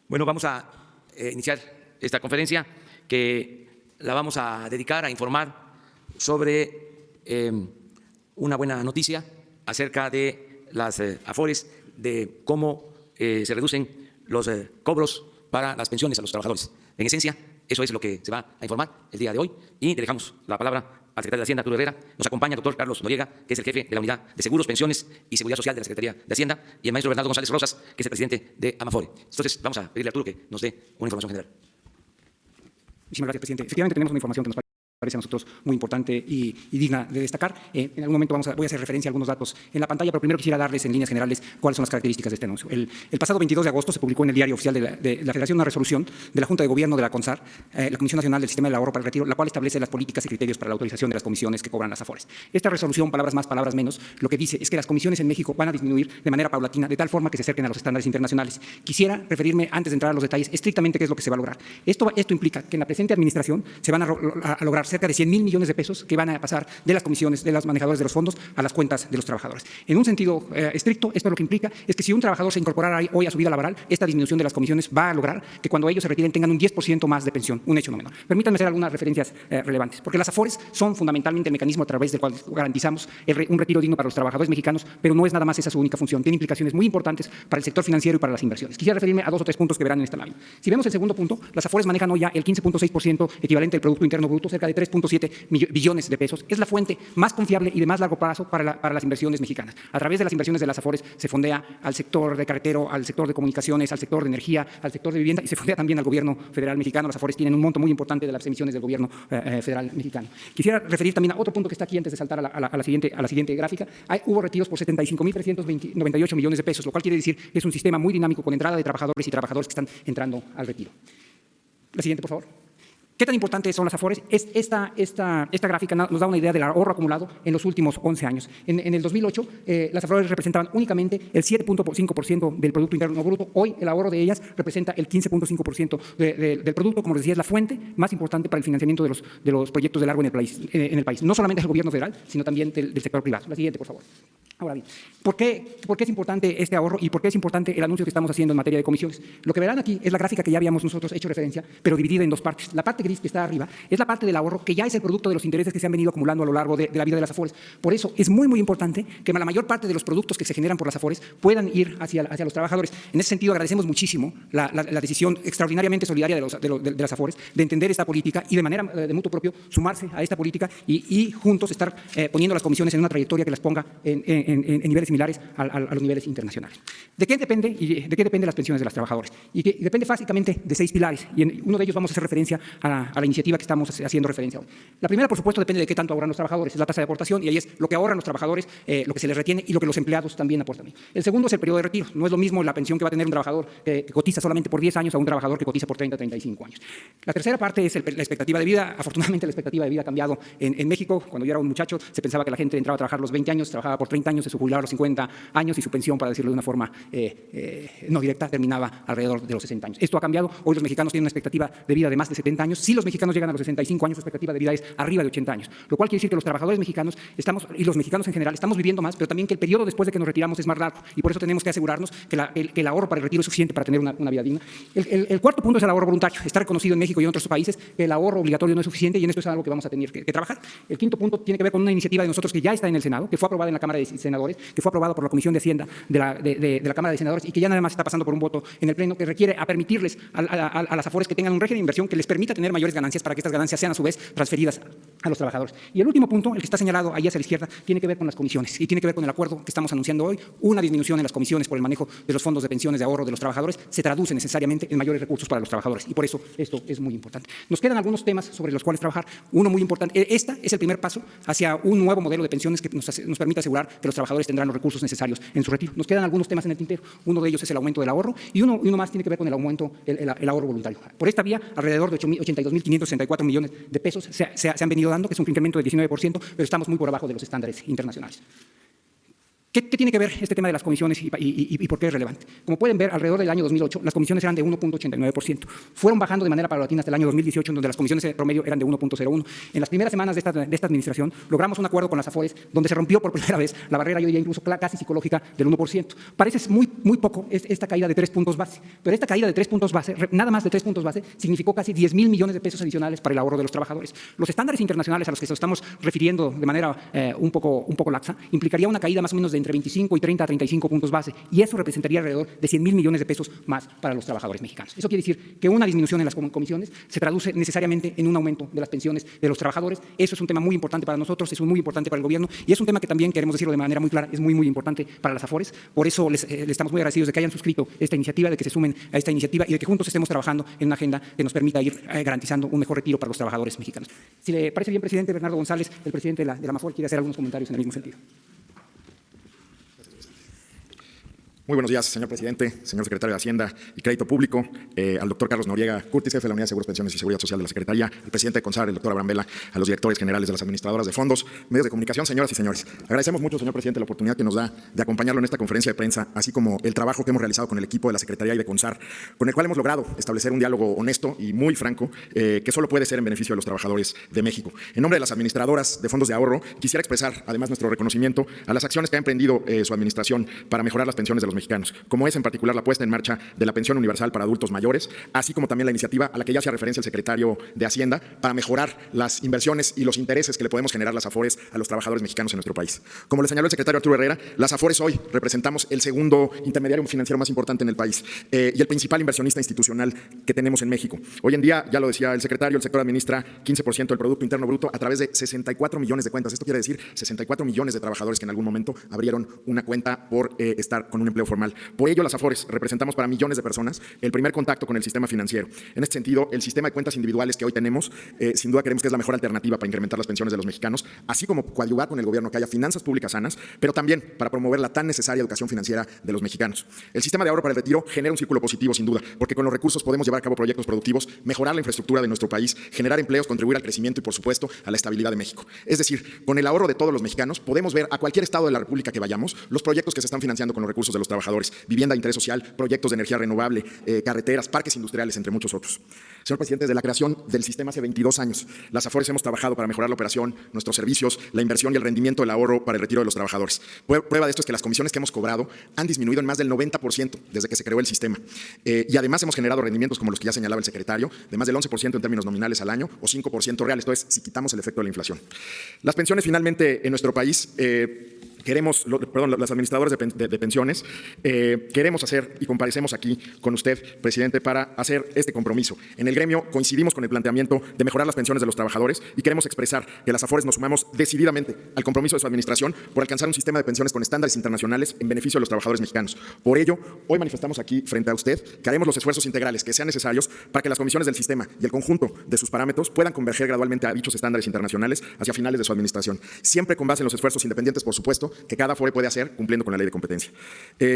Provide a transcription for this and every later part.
Bueno, vamos a iniciar esta conferencia que la vamos a dedicar a informar sobre una buena noticia acerca de las AFORES, de cómo se reducen los cobros para las pensiones a los trabajadores. En esencia, eso es lo que se va a informar el día de hoy y le dejamos la palabra al secretario de Hacienda, Arturo Herrera. Nos acompaña el doctor Carlos Noriega, que es el jefe de la Unidad de Seguros, Pensiones y Seguridad Social de la Secretaría de Hacienda, y el maestro Bernardo González Rosas, que es el presidente de AMAFORE. Entonces, vamos a pedirle a Arturo que nos dé una información general. Muchísimas gracias, presidente. Efectivamente, tenemos una información que nos parece a nosotros muy importante y digna de destacar. En algún momento voy a hacer referencia a algunos datos en la pantalla, pero primero quisiera darles en líneas generales cuáles son las características de este anuncio. El pasado 22 de agosto se publicó en el Diario Oficial de la Federación una resolución de la Junta de Gobierno de la CONSAR, la Comisión Nacional del Sistema del Ahorro para el Retiro, la cual establece las políticas y criterios para la autorización de las comisiones que cobran las AFORES. Esta resolución, palabras más, palabras menos, lo que dice es que las comisiones en México van a disminuir de manera paulatina, de tal forma que se acerquen a los estándares internacionales. Quisiera referirme, antes de entrar a los detalles, estrictamente qué es lo que se va a lograr. Esto implica que en la presente administración se van a lograr cerca de 100,000 millones de pesos que van a pasar de las comisiones de los manejadores de los fondos a las cuentas de los trabajadores. En un sentido estricto, esto lo que implica es que si un trabajador se incorporara hoy a su vida laboral, esta disminución de las comisiones va a lograr que cuando ellos se retiren tengan un 10% más de pensión, un hecho no menor. Permítanme hacer algunas referencias relevantes, porque las AFORES son fundamentalmente el mecanismo a través del cual garantizamos un retiro digno para los trabajadores mexicanos, pero no es nada más esa su única función. Tiene implicaciones muy importantes para el sector financiero y para las inversiones. Quisiera referirme a 2 o 3 puntos que verán en esta lámina. Si vemos el segundo punto, las AFORES manejan hoy ya el 15.6% equivalente al Producto Interno Bruto, cerca de 3.7 billones de pesos. Es la fuente más confiable y de más largo plazo para las inversiones mexicanas. A través de las inversiones de las AFORES se fondea al sector de carretero, al sector de comunicaciones, al sector de energía, al sector de vivienda y se fondea también al gobierno federal mexicano. Las AFORES tienen un monto muy importante de las emisiones del gobierno federal mexicano. Quisiera referir también a otro punto que está aquí antes de saltar a la siguiente gráfica. Hubo retiros por 75,398 millones de pesos, lo cual quiere decir que es un sistema muy dinámico con entrada de trabajadores y trabajadores que están entrando al retiro. La siguiente, por favor. ¿Qué tan importantes son las AFORES? Esta gráfica nos da una idea del ahorro acumulado en los últimos 11 años. En el 2008, las AFORES representaban únicamente el 7.5% del Producto Interno Bruto. Hoy, el ahorro de ellas representa el 15.5% del producto. Como les decía, es la fuente más importante para el financiamiento de los proyectos de largo en el país. No solamente del gobierno federal, sino también del sector privado. La siguiente, por favor. Ahora bien, ¿por qué es importante este ahorro y por qué es importante el anuncio que estamos haciendo en materia de comisiones? Lo que verán aquí es la gráfica que ya habíamos nosotros hecho referencia, pero dividida en 2 partes. La parte gris que está arriba es la parte del ahorro que ya es el producto de los intereses que se han venido acumulando a lo largo de la vida de las AFORES. Por eso es muy, muy importante que la mayor parte de los productos que se generan por las AFORES puedan ir hacia los trabajadores. En ese sentido, agradecemos muchísimo la decisión extraordinariamente solidaria de las AFORES de entender esta política y de manera de mutuo propio sumarse a esta política y juntos estar poniendo las comisiones en una trayectoria que las ponga en niveles similares a los niveles internacionales. ¿De qué dependen las pensiones de los trabajadores? Y que depende básicamente de 6 pilares, y en uno de ellos vamos a hacer referencia a la iniciativa que estamos haciendo referencia hoy. La primera, por supuesto, depende de qué tanto ahorran los trabajadores, es la tasa de aportación, y ahí es lo que ahorran los trabajadores, lo que se les retiene y lo que los empleados también aportan. El segundo es el periodo de retiro. No es lo mismo la pensión que va a tener un trabajador que cotiza solamente por 10 años a un trabajador que cotiza por 30, 35 años. La tercera parte es la expectativa de vida. Afortunadamente, la expectativa de vida ha cambiado en México. Cuando yo era un muchacho, se pensaba que la gente entraba a trabajar a los 20 años, trabajaba por 30 años, se jubilaba a los 50 años y su pensión, para decirlo de una forma no directa, terminaba alrededor de los 60 años. Esto ha cambiado. Hoy los mexicanos tienen una expectativa de vida de más de 70 años. Si los mexicanos llegan a los 65 años, su expectativa de vida es arriba de 80 años. Lo cual quiere decir que los trabajadores mexicanos y los mexicanos en general estamos viviendo más, pero también que el periodo después de que nos retiramos es más largo y por eso tenemos que asegurarnos que el ahorro para el retiro es suficiente para tener una vida digna. El cuarto punto es el ahorro voluntario. Está reconocido en México y en otros países que el ahorro obligatorio no es suficiente y en esto es algo que vamos a tener que trabajar. El quinto punto tiene que ver con una iniciativa de nosotros que ya está en el Senado, que fue aprobada en la Cámara de Senadores, que fue aprobada por la Comisión de Hacienda de la Cámara de Senadores y que ya nada más está pasando por un voto en el Pleno, que requiere a permitirles a las AFORES que tengan un régimen de inversión que les permita tener mayores ganancias para que estas ganancias sean a su vez transferidas a los trabajadores. Y el último punto, el que está señalado ahí hacia la izquierda, tiene que ver con las comisiones y tiene que ver con el acuerdo que estamos anunciando hoy. Una disminución en las comisiones por el manejo de los fondos de pensiones de ahorro de los trabajadores se traduce necesariamente en mayores recursos para los trabajadores y por eso esto es muy importante. Nos quedan algunos temas sobre los cuales trabajar. Uno muy importante, este es el primer paso hacia un nuevo modelo de pensiones que nos permita asegurar que los trabajadores tendrán los recursos necesarios en su retiro. Nos quedan algunos temas en el tintero. Uno de ellos es el aumento del ahorro y uno más tiene que ver con el aumento, el ahorro voluntario. Por esta vía, alrededor de 82.564 millones de pesos se han venido dando, que es un incremento de 19%, pero estamos muy por abajo de los estándares internacionales. ¿Qué tiene que ver este tema de las comisiones y por qué es relevante? Como pueden ver, alrededor del año 2008, las comisiones eran de 1.89%. Fueron bajando de manera paulatina hasta el año 2018, donde las comisiones promedio eran de 1.01%. En las primeras semanas de esta administración, logramos un acuerdo con las Afores, donde se rompió por primera vez la barrera, yo diría incluso casi psicológica, del 1%. Parece muy poco esta caída de 3 puntos base, pero esta caída de 3 puntos base, nada más de 3 puntos base, significó casi 10.000 millones de pesos adicionales para el ahorro de los trabajadores. Los estándares internacionales a los que nos estamos refiriendo de manera un poco laxa, implicaría una caída más o menos de entre 25 y 30 a 35 puntos base, y eso representaría alrededor de 100.000 millones de pesos más para los trabajadores mexicanos. Eso quiere decir que una disminución en las comisiones se traduce necesariamente en un aumento de las pensiones de los trabajadores. Eso es un tema muy importante para nosotros, es muy importante para el gobierno, y es un tema que también, queremos decirlo de manera muy clara, es muy importante para las Afores. Por eso les estamos muy agradecidos de que hayan suscrito esta iniciativa, de que se sumen a esta iniciativa y de que juntos estemos trabajando en una agenda que nos permita ir garantizando un mejor retiro para los trabajadores mexicanos. Si le parece bien, presidente, Bernardo González, el presidente de la Amafor, quiere hacer algunos comentarios en el mismo sentido. Muy buenos días, señor presidente, señor secretario de Hacienda y Crédito Público, al doctor Carlos Noriega Curtis, jefe de la Unidad de Seguros, Pensiones y Seguridad Social de la Secretaría, el presidente de CONSAR, el doctor Abraham Vela, a los directores generales de las administradoras de fondos, medios de comunicación, señoras y señores. Agradecemos mucho, señor presidente, la oportunidad que nos da de acompañarlo en esta conferencia de prensa, así como el trabajo que hemos realizado con el equipo de la Secretaría y de CONSAR, con el cual hemos logrado establecer un diálogo honesto y muy franco, que solo puede ser en beneficio de los trabajadores de México. En nombre de las administradoras de fondos de ahorro, quisiera expresar además nuestro reconocimiento a las acciones que ha emprendido su administración para mejorar las pensiones de los mexicanos, como es en particular la puesta en marcha de la pensión universal para adultos mayores, así como también la iniciativa a la que ya hacía referencia el secretario de Hacienda para mejorar las inversiones y los intereses que le podemos generar las Afores a los trabajadores mexicanos en nuestro país. Como le señaló el secretario Arturo Herrera, las Afores hoy representamos el segundo intermediario financiero más importante en el país y el principal inversionista institucional que tenemos en México. Hoy en día, ya lo decía el secretario, el sector administra 15% del Producto Interno Bruto a través de 64 millones de cuentas. Esto quiere decir 64 millones de trabajadores que en algún momento abrieron una cuenta por estar con un empleo formal. Por ello, las Afores representamos para millones de personas el primer contacto con el sistema financiero. En este sentido, el sistema de cuentas individuales que hoy tenemos, sin duda creemos que es la mejor alternativa para incrementar las pensiones de los mexicanos, así como coadyuvar con el gobierno que haya finanzas públicas sanas, pero también para promover la tan necesaria educación financiera de los mexicanos. El sistema de ahorro para el retiro genera un círculo positivo, sin duda, porque con los recursos podemos llevar a cabo proyectos productivos, mejorar la infraestructura de nuestro país, generar empleos, contribuir al crecimiento y, por supuesto, a la estabilidad de México. Es decir, con el ahorro de todos los mexicanos podemos ver a cualquier estado de la República que vayamos los proyectos que se están financiando con los recursos de los trabajadores, vivienda de interés social, proyectos de energía renovable, carreteras, parques industriales, entre muchos otros. Señor presidente, desde la creación del sistema hace 22 años, las Afores hemos trabajado para mejorar la operación, nuestros servicios, la inversión y el rendimiento del ahorro para el retiro de los trabajadores. Prueba de esto es que las comisiones que hemos cobrado han disminuido en más del 90% desde que se creó el sistema. Y además hemos generado rendimientos como los que ya señalaba el secretario, de más del 11% en términos nominales al año o 5% real, esto es, si quitamos el efecto de la inflación. Las pensiones finalmente en nuestro país las administradoras de pensiones, queremos hacer y comparecemos aquí con usted, presidente, para hacer este compromiso. En el gremio coincidimos con el planteamiento de mejorar las pensiones de los trabajadores y queremos expresar que las Afores nos sumamos decididamente al compromiso de su administración por alcanzar un sistema de pensiones con estándares internacionales en beneficio de los trabajadores mexicanos. Por ello, hoy manifestamos aquí frente a usted que haremos los esfuerzos integrales que sean necesarios para que las comisiones del sistema y el conjunto de sus parámetros puedan converger gradualmente a dichos estándares internacionales hacia finales de su administración, siempre con base en los esfuerzos independientes, por supuesto, que cada Afore puede hacer cumpliendo con la ley de competencia.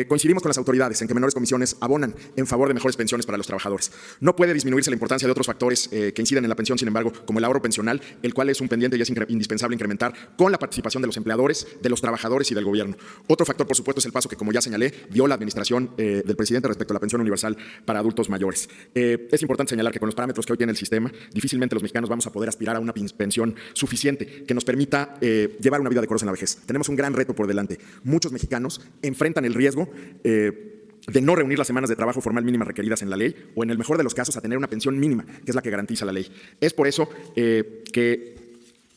Coincidimos con las autoridades en que menores comisiones abonan en favor de mejores pensiones para los trabajadores. No puede disminuirse la importancia de otros factores que inciden en la pensión, sin embargo, como el ahorro pensional, el cual es un pendiente y es indispensable incrementar con la participación de los empleadores, de los trabajadores y del gobierno. Otro factor, por supuesto, es el paso que, como ya señalé, dio la administración del presidente respecto a la pensión universal para adultos mayores. Es importante señalar que con los parámetros que hoy tiene el sistema, difícilmente los mexicanos vamos a poder aspirar a una pensión suficiente que nos permita llevar una vida decorosa en la vejez. Tenemos un gran reto por delante. Muchos mexicanos enfrentan el riesgo de no reunir las semanas de trabajo formal mínimas requeridas en la ley o, en el mejor de los casos, a tener una pensión mínima, que es la que garantiza la ley. Es por eso que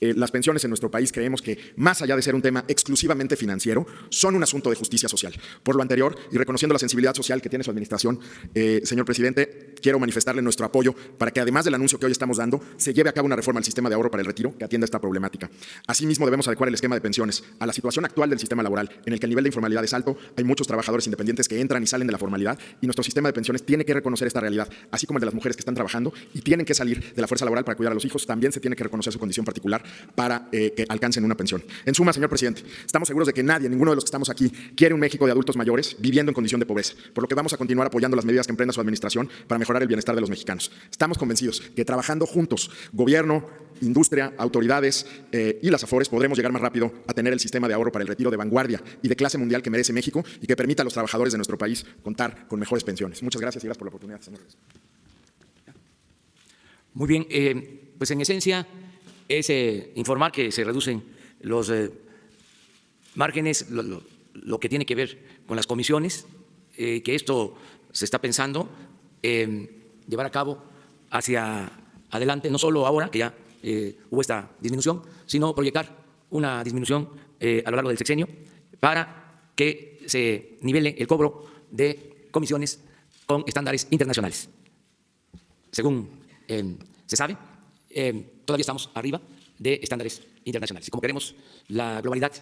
las pensiones en nuestro país creemos que, más allá de ser un tema exclusivamente financiero, son un asunto de justicia social. Por lo anterior, y reconociendo la sensibilidad social que tiene su administración, señor presidente, quiero manifestarle nuestro apoyo para que, además del anuncio que hoy estamos dando, se lleve a cabo una reforma al sistema de ahorro para el retiro que atienda esta problemática. Asimismo, debemos adecuar el esquema de pensiones a la situación actual del sistema laboral, en el que el nivel de informalidad es alto, hay muchos trabajadores independientes que entran y salen de la formalidad, y nuestro sistema de pensiones tiene que reconocer esta realidad, así como el de las mujeres que están trabajando y tienen que salir de la fuerza laboral para cuidar a los hijos. También se tiene que reconocer su condición particular para que alcancen una pensión. En suma, señor presidente, estamos seguros de que nadie, ninguno de los que estamos aquí, quiere un México de adultos mayores viviendo en condición de pobreza, por lo que vamos a continuar apoyando las medidas que emprenda su administración para mejorar el bienestar de los mexicanos. Estamos convencidos que trabajando juntos, gobierno, industria, autoridades y las AFORES, podremos llegar más rápido a tener el sistema de ahorro para el retiro de vanguardia y de clase mundial que merece México y que permita a los trabajadores de nuestro país contar con mejores pensiones. Muchas gracias y gracias por la oportunidad, señor. Muy bien, pues en esencia es informar que se reducen los márgenes, lo que tiene que ver con las comisiones, que esto se está pensando llevar a cabo hacia adelante, no solo ahora que ya hubo esta disminución, sino proyectar una disminución a lo largo del sexenio para que se nivele el cobro de comisiones con estándares internacionales. Según se sabe, todavía estamos arriba de estándares internacionales. Y como queremos la globalidad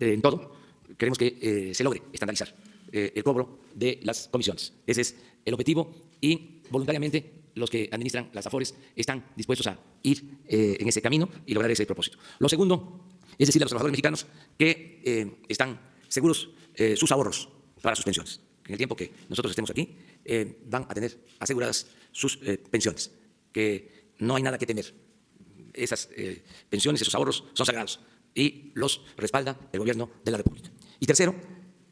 en todo, queremos que se logre estandarizar el cobro de las comisiones. Ese es el objetivo y voluntariamente los que administran las AFORES están dispuestos a ir en ese camino y lograr ese propósito. Lo segundo es decirle a los trabajadores mexicanos que están seguros sus ahorros para sus pensiones. En el tiempo que nosotros estemos aquí, van a tener aseguradas sus pensiones, que no hay nada que temer. Esas pensiones, esos ahorros son sagrados y los respalda el Gobierno de la República. Y tercero,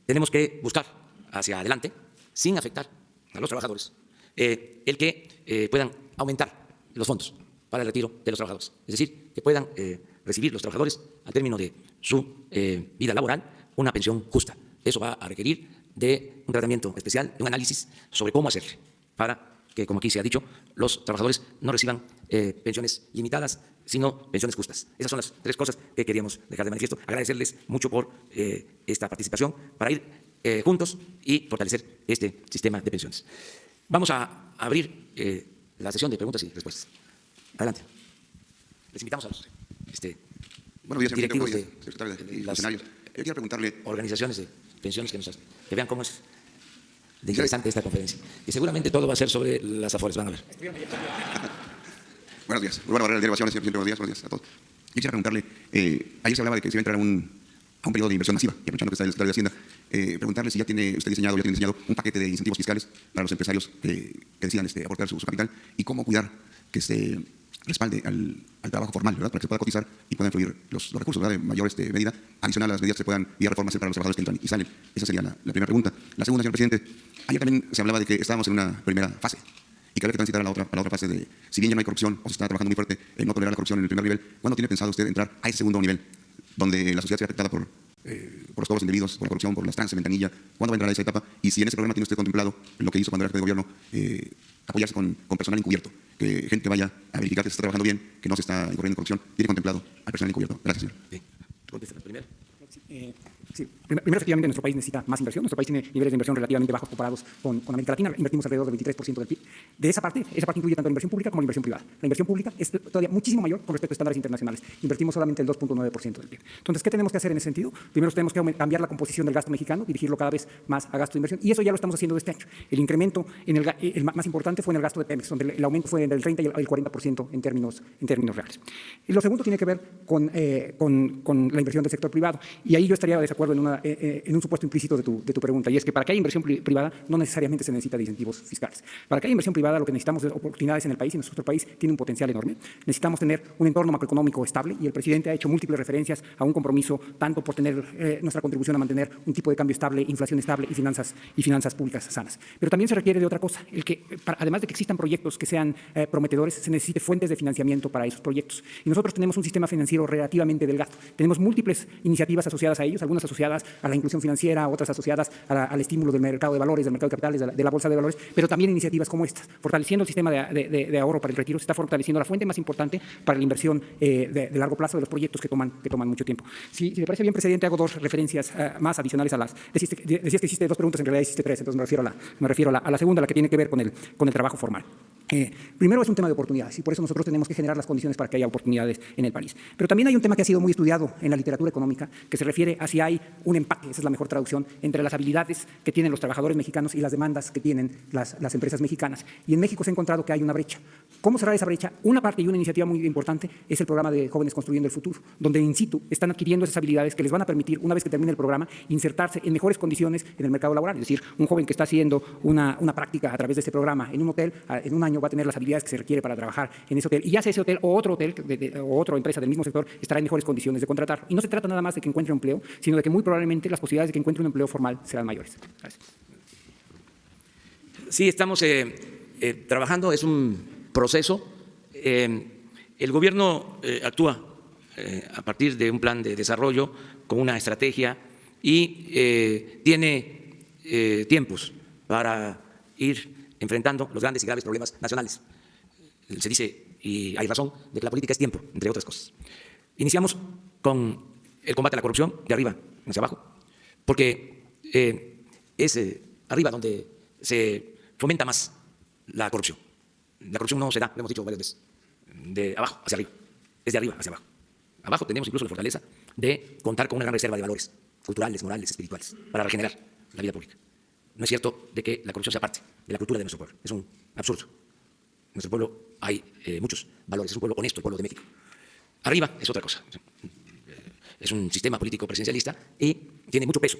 tenemos que buscar hacia adelante, sin afectar a los trabajadores, el que puedan aumentar los fondos para el retiro de los trabajadores. Es decir, que puedan recibir los trabajadores, al término de su vida laboral, una pensión justa. Eso va a requerir de un tratamiento especial, de un análisis sobre cómo hacerlo, para que, como aquí se ha dicho, los trabajadores no reciban pensiones limitadas, sino pensiones justas. Esas son las tres cosas que queríamos dejar de manifiesto. Agradecerles mucho por esta participación para ir juntos y fortalecer este sistema de pensiones. Vamos a abrir la sesión de preguntas y respuestas. Adelante. Les invitamos a los buenos días, directivos de las quiero preguntarle, organizaciones de pensiones que vean cómo es de interesante esta conferencia. Y seguramente todo va a ser sobre las AFORES, van a ver. Buenos días. Bueno, Barrera, de Elevaciones, señor presidente, buenos días a todos. Yo quisiera preguntarle, ayer se hablaba de que se iba a entrar a un periodo de inversión masiva, y aprovechando que está el secretario de Hacienda, preguntarle si ya tiene usted diseñado un paquete de incentivos fiscales para los empresarios que decidan aportar su capital y cómo cuidar que se respalde al trabajo formal, ¿verdad? Para que se pueda cotizar y puedan fluir los recursos, ¿verdad? De mayor medida, adicional a las medidas que se puedan y a reformas para los trabajadores que entran y salen. Esa sería la primera pregunta. La segunda, señor presidente, ayer también se hablaba de que estábamos en una primera fase y que había que transitar a la otra fase de, si bien ya no hay corrupción o se está trabajando muy fuerte en no tolerar la corrupción en el primer nivel, ¿cuándo tiene pensado usted entrar a ese segundo nivel, donde la sociedad sea afectada por los cobros indebidos, por la corrupción, por las trances, ventanilla? ¿Cuándo va a entrar a esa etapa? Y si en ese programa tiene usted contemplado lo que hizo cuando era jefe de gobierno, apoyarse con personal encubierto, que gente que vaya a verificar que se está trabajando bien, que no se está incurriendo en corrupción, tiene contemplado al personal encubierto. Gracias, señor. Bien. Contesta primero. Sí. Primero, efectivamente, nuestro país necesita más inversión. Nuestro país tiene niveles de inversión relativamente bajos comparados con América Latina. Invertimos alrededor del 23% del PIB. De esa parte incluye tanto la inversión pública como la inversión privada. La inversión pública es todavía muchísimo mayor con respecto a estándares internacionales. Invertimos solamente el 2.9% del PIB. Entonces, ¿qué tenemos que hacer en ese sentido? Primero, tenemos que cambiar la composición del gasto mexicano, dirigirlo cada vez más a gasto de inversión. Y eso ya lo estamos haciendo este año. El incremento el más importante fue en el gasto de Pemex, donde el aumento fue del 30 y el 40% en términos reales. Y lo segundo tiene que ver con la inversión del sector privado. Y ahí yo estaría de desacuerdo en un supuesto implícito de tu pregunta, y es que para que haya inversión privada no necesariamente se necesita de incentivos fiscales. Para que haya inversión privada lo que necesitamos es oportunidades en el país, y nuestro país tiene un potencial enorme. Necesitamos tener un entorno macroeconómico estable, y el presidente ha hecho múltiples referencias a un compromiso tanto por tener nuestra contribución a mantener un tipo de cambio estable, inflación estable y finanzas públicas sanas. Pero también se requiere de otra cosa, además de que existan proyectos que sean prometedores, se necesite fuentes de financiamiento para esos proyectos. Y nosotros tenemos un sistema financiero relativamente delgado. Tenemos múltiples iniciativas asociadas a ellos, algunas asociadas a la inclusión financiera, otras asociadas al estímulo del mercado de valores, del mercado de capitales, de la bolsa de valores, pero también iniciativas como estas. Fortaleciendo el sistema de ahorro para el retiro, se está fortaleciendo la fuente más importante para la inversión de largo plazo de los proyectos que toman mucho tiempo. Si me parece bien, presidente, hago dos referencias más adicionales a las. Decías que hiciste dos preguntas, en realidad hiciste tres, entonces me refiero a la segunda, la que tiene que ver con el trabajo formal. Primero es un tema de oportunidades y por eso nosotros tenemos que generar las condiciones para que haya oportunidades en el país. Pero también hay un tema que ha sido muy estudiado en la literatura económica que se refiere a si hay un empate, esa es la mejor traducción, entre las habilidades que tienen los trabajadores mexicanos y las demandas que tienen las empresas mexicanas. Y en México se ha encontrado que hay una brecha. ¿Cómo cerrar esa brecha? Una parte y una iniciativa muy importante es el programa de Jóvenes Construyendo el Futuro, donde in situ están adquiriendo esas habilidades que les van a permitir, una vez que termine el programa, insertarse en mejores condiciones en el mercado laboral. Es decir, un joven que está haciendo una práctica a través de este programa en un hotel, en un año va a tener las habilidades que se requiere para trabajar en ese hotel, y ya sea ese hotel o otro hotel o otra empresa del mismo sector estará en mejores condiciones de contratar. Y no se trata nada más de que encuentre un empleo, sino de que muy probablemente las posibilidades de que encuentre un empleo formal serán mayores. Gracias. Sí, estamos trabajando, es un proceso. El gobierno actúa a partir de un plan de desarrollo con una estrategia y tiene tiempos para ir enfrentando los grandes y graves problemas nacionales. Se dice, y hay razón, de que la política es tiempo, entre otras cosas. Iniciamos con el combate a la corrupción de arriba hacia abajo, porque es arriba donde se fomenta más la corrupción. La corrupción no se da, lo hemos dicho varias veces, de abajo hacia arriba, es de arriba hacia abajo. Abajo tenemos incluso la fortaleza de contar con una gran reserva de valores culturales, morales, espirituales, para regenerar la vida pública. No es cierto de que la corrupción sea parte de la cultura de nuestro pueblo, es un absurdo. En nuestro pueblo hay muchos valores, es un pueblo honesto, el pueblo de México. Arriba es otra cosa, es un sistema político presidencialista y tiene mucho peso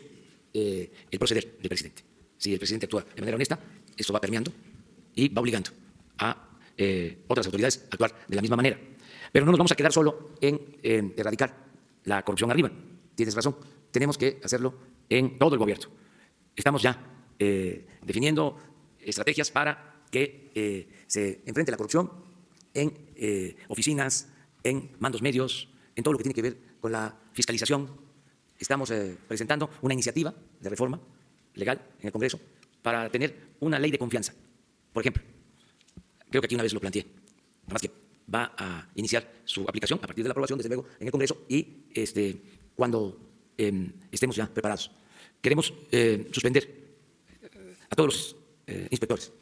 el proceder del presidente. Si el presidente actúa de manera honesta, esto va permeando y va obligando a otras autoridades a actuar de la misma manera. Pero no nos vamos a quedar solo en erradicar la corrupción arriba. Tienes razón, tenemos que hacerlo en todo el gobierno. Estamos ya definiendo estrategias para que se enfrente la corrupción en oficinas, en mandos medios, en todo lo que tiene que ver con la fiscalización. Estamos presentando una iniciativa de reforma legal en el Congreso para tener una ley de confianza. Por ejemplo, creo que aquí una vez lo planteé, además que va a iniciar su aplicación a partir de la aprobación, desde luego, en el Congreso y cuando estemos ya preparados. Queremos suspender a todos los inspectores,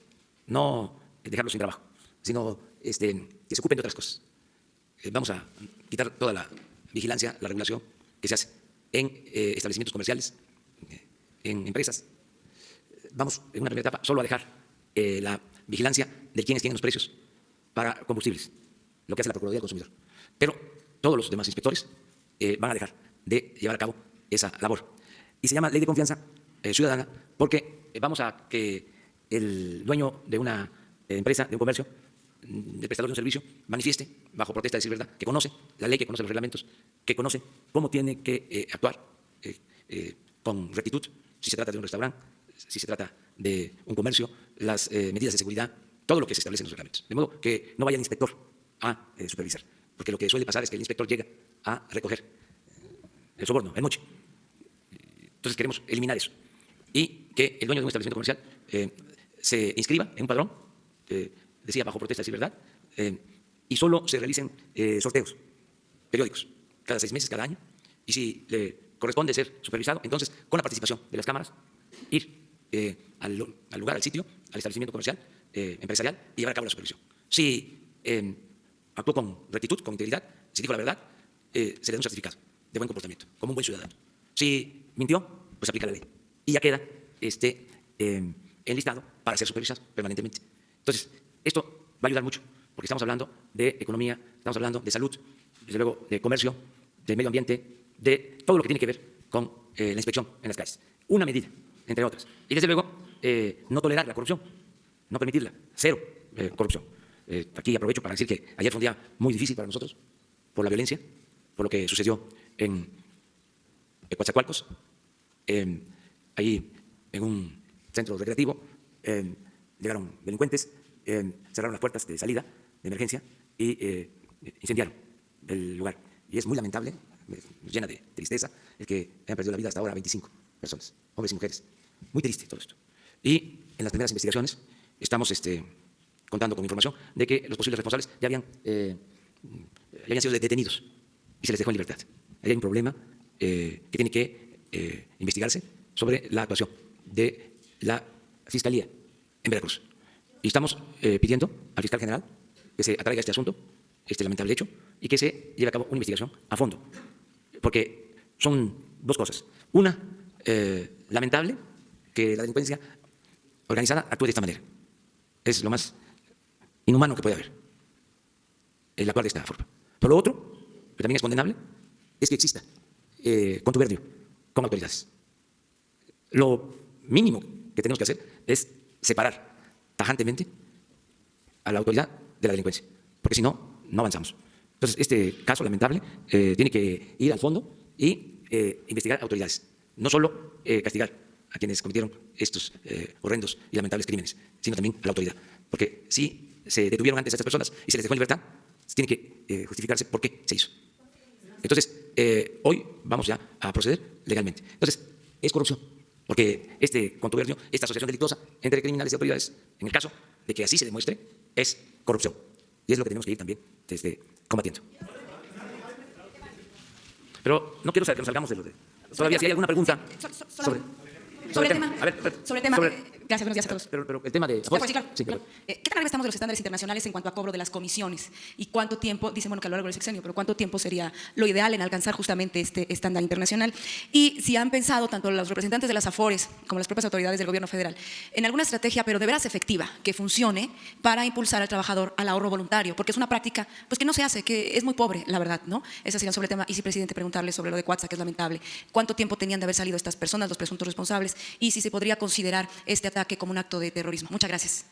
no dejarlos sin trabajo, sino que se ocupen de otras cosas. Vamos a quitar toda la vigilancia, la regulación que se hace en establecimientos comerciales, en empresas. Vamos, en una primera etapa, solo a dejar la vigilancia de quienes tienen los precios para combustibles, lo que hace la Procuraduría del Consumidor. Pero todos los demás inspectores van a dejar de llevar a cabo esa labor. Y se llama Ley de Confianza Ciudadana porque vamos a que el dueño de una empresa, de un comercio, del prestador de un servicio, manifieste, bajo protesta de decir verdad, que conoce la ley, que conoce los reglamentos, que conoce cómo tiene que actuar con rectitud, si se trata de un restaurante, si se trata de un comercio, las medidas de seguridad, todo lo que se establece en los reglamentos. De modo que no vaya el inspector a supervisar, porque lo que suele pasar es que el inspector llega a recoger el soborno, el moche. Entonces queremos eliminar eso y que el dueño de un establecimiento comercial se inscriba en un padrón, decía bajo protesta de decir verdad, y solo se realicen sorteos periódicos, cada 6 meses, cada año, y si le corresponde ser supervisado, entonces con la participación de las cámaras, ir al lugar, al sitio, al establecimiento comercial, empresarial, y llevar a cabo la supervisión. Si actuó con rectitud, con integridad, si dijo la verdad, se le da un certificado de buen comportamiento, como un buen ciudadano. Si mintió, pues aplica la ley. Y ya queda enlistado para ser supervisado permanentemente. Entonces, esto va a ayudar mucho, porque estamos hablando de economía, estamos hablando de salud, desde luego de comercio, de medio ambiente, de todo lo que tiene que ver con la inspección en las calles. Una medida, entre otras. Y desde luego, no tolerar la corrupción, no permitirla, cero corrupción. Aquí aprovecho para decir que ayer fue un día muy difícil para nosotros, por la violencia, por lo que sucedió en Coatzacoalcos, ahí en un centro recreativo, llegaron delincuentes, cerraron las puertas de salida, de emergencia, y incendiaron el lugar. Y es muy lamentable, nos llena de tristeza, el que hayan perdido la vida hasta ahora 25 personas, hombres y mujeres. Muy triste todo esto. Y en las primeras investigaciones estamos contando con información de que los posibles responsables ya habían sido detenidos y se les dejó en libertad. Ahí hay un problema que tiene que investigarse sobre la actuación de la Fiscalía en Veracruz. Y estamos pidiendo al fiscal general que se atraiga este asunto, este lamentable hecho, y que se lleve a cabo una investigación a fondo. Porque son dos cosas. Una, lamentable que la delincuencia organizada actúe de esta manera. Es lo más inhumano que puede haber, el actuar de esta forma. Pero lo otro, que también es condenable, es que exista contubernio con autoridades. Lo mínimo que tenemos que hacer es separar tajantemente a la autoridad de la delincuencia, porque si no, no avanzamos. Entonces, este caso lamentable tiene que ir al fondo y investigar autoridades, no solo castigar a quienes cometieron estos horrendos y lamentables crímenes, sino también a la autoridad, porque si se detuvieron antes a estas personas y se les dejó en libertad, tiene que justificarse por qué se hizo. Entonces, hoy vamos ya a proceder legalmente. Entonces, es corrupción, porque este contubernio, esta asociación delictuosa entre criminales y autoridades, en el caso de que así se demuestre, es corrupción. Y es lo que tenemos que ir también combatiendo. Pero no quiero que nos salgamos de lo de... Todavía, si hay alguna pregunta sobre el tema. Gracias, buenos días a todos. Pero el tema de... Sí, claro. ¿Qué tan arriba estamos de los estándares internacionales en cuanto a cobro de las comisiones? ¿Y cuánto tiempo, dicen bueno, que a lo largo del sexenio, pero cuánto tiempo sería lo ideal en alcanzar justamente este estándar internacional? Y si han pensado, tanto los representantes de las AFORES como las propias autoridades del gobierno federal, en alguna estrategia, pero de veras efectiva, que funcione para impulsar al trabajador al ahorro voluntario, porque es una práctica pues, que no se hace, que es muy pobre, la verdad, ¿no? Ese sería sobre el tema. Y si, presidente, preguntarle sobre lo de Cuatza, que es lamentable, ¿cuánto tiempo tenían de haber salido estas personas, los presuntos responsables? Y si se podría considerar este ataque como un acto de terrorismo. Muchas gracias.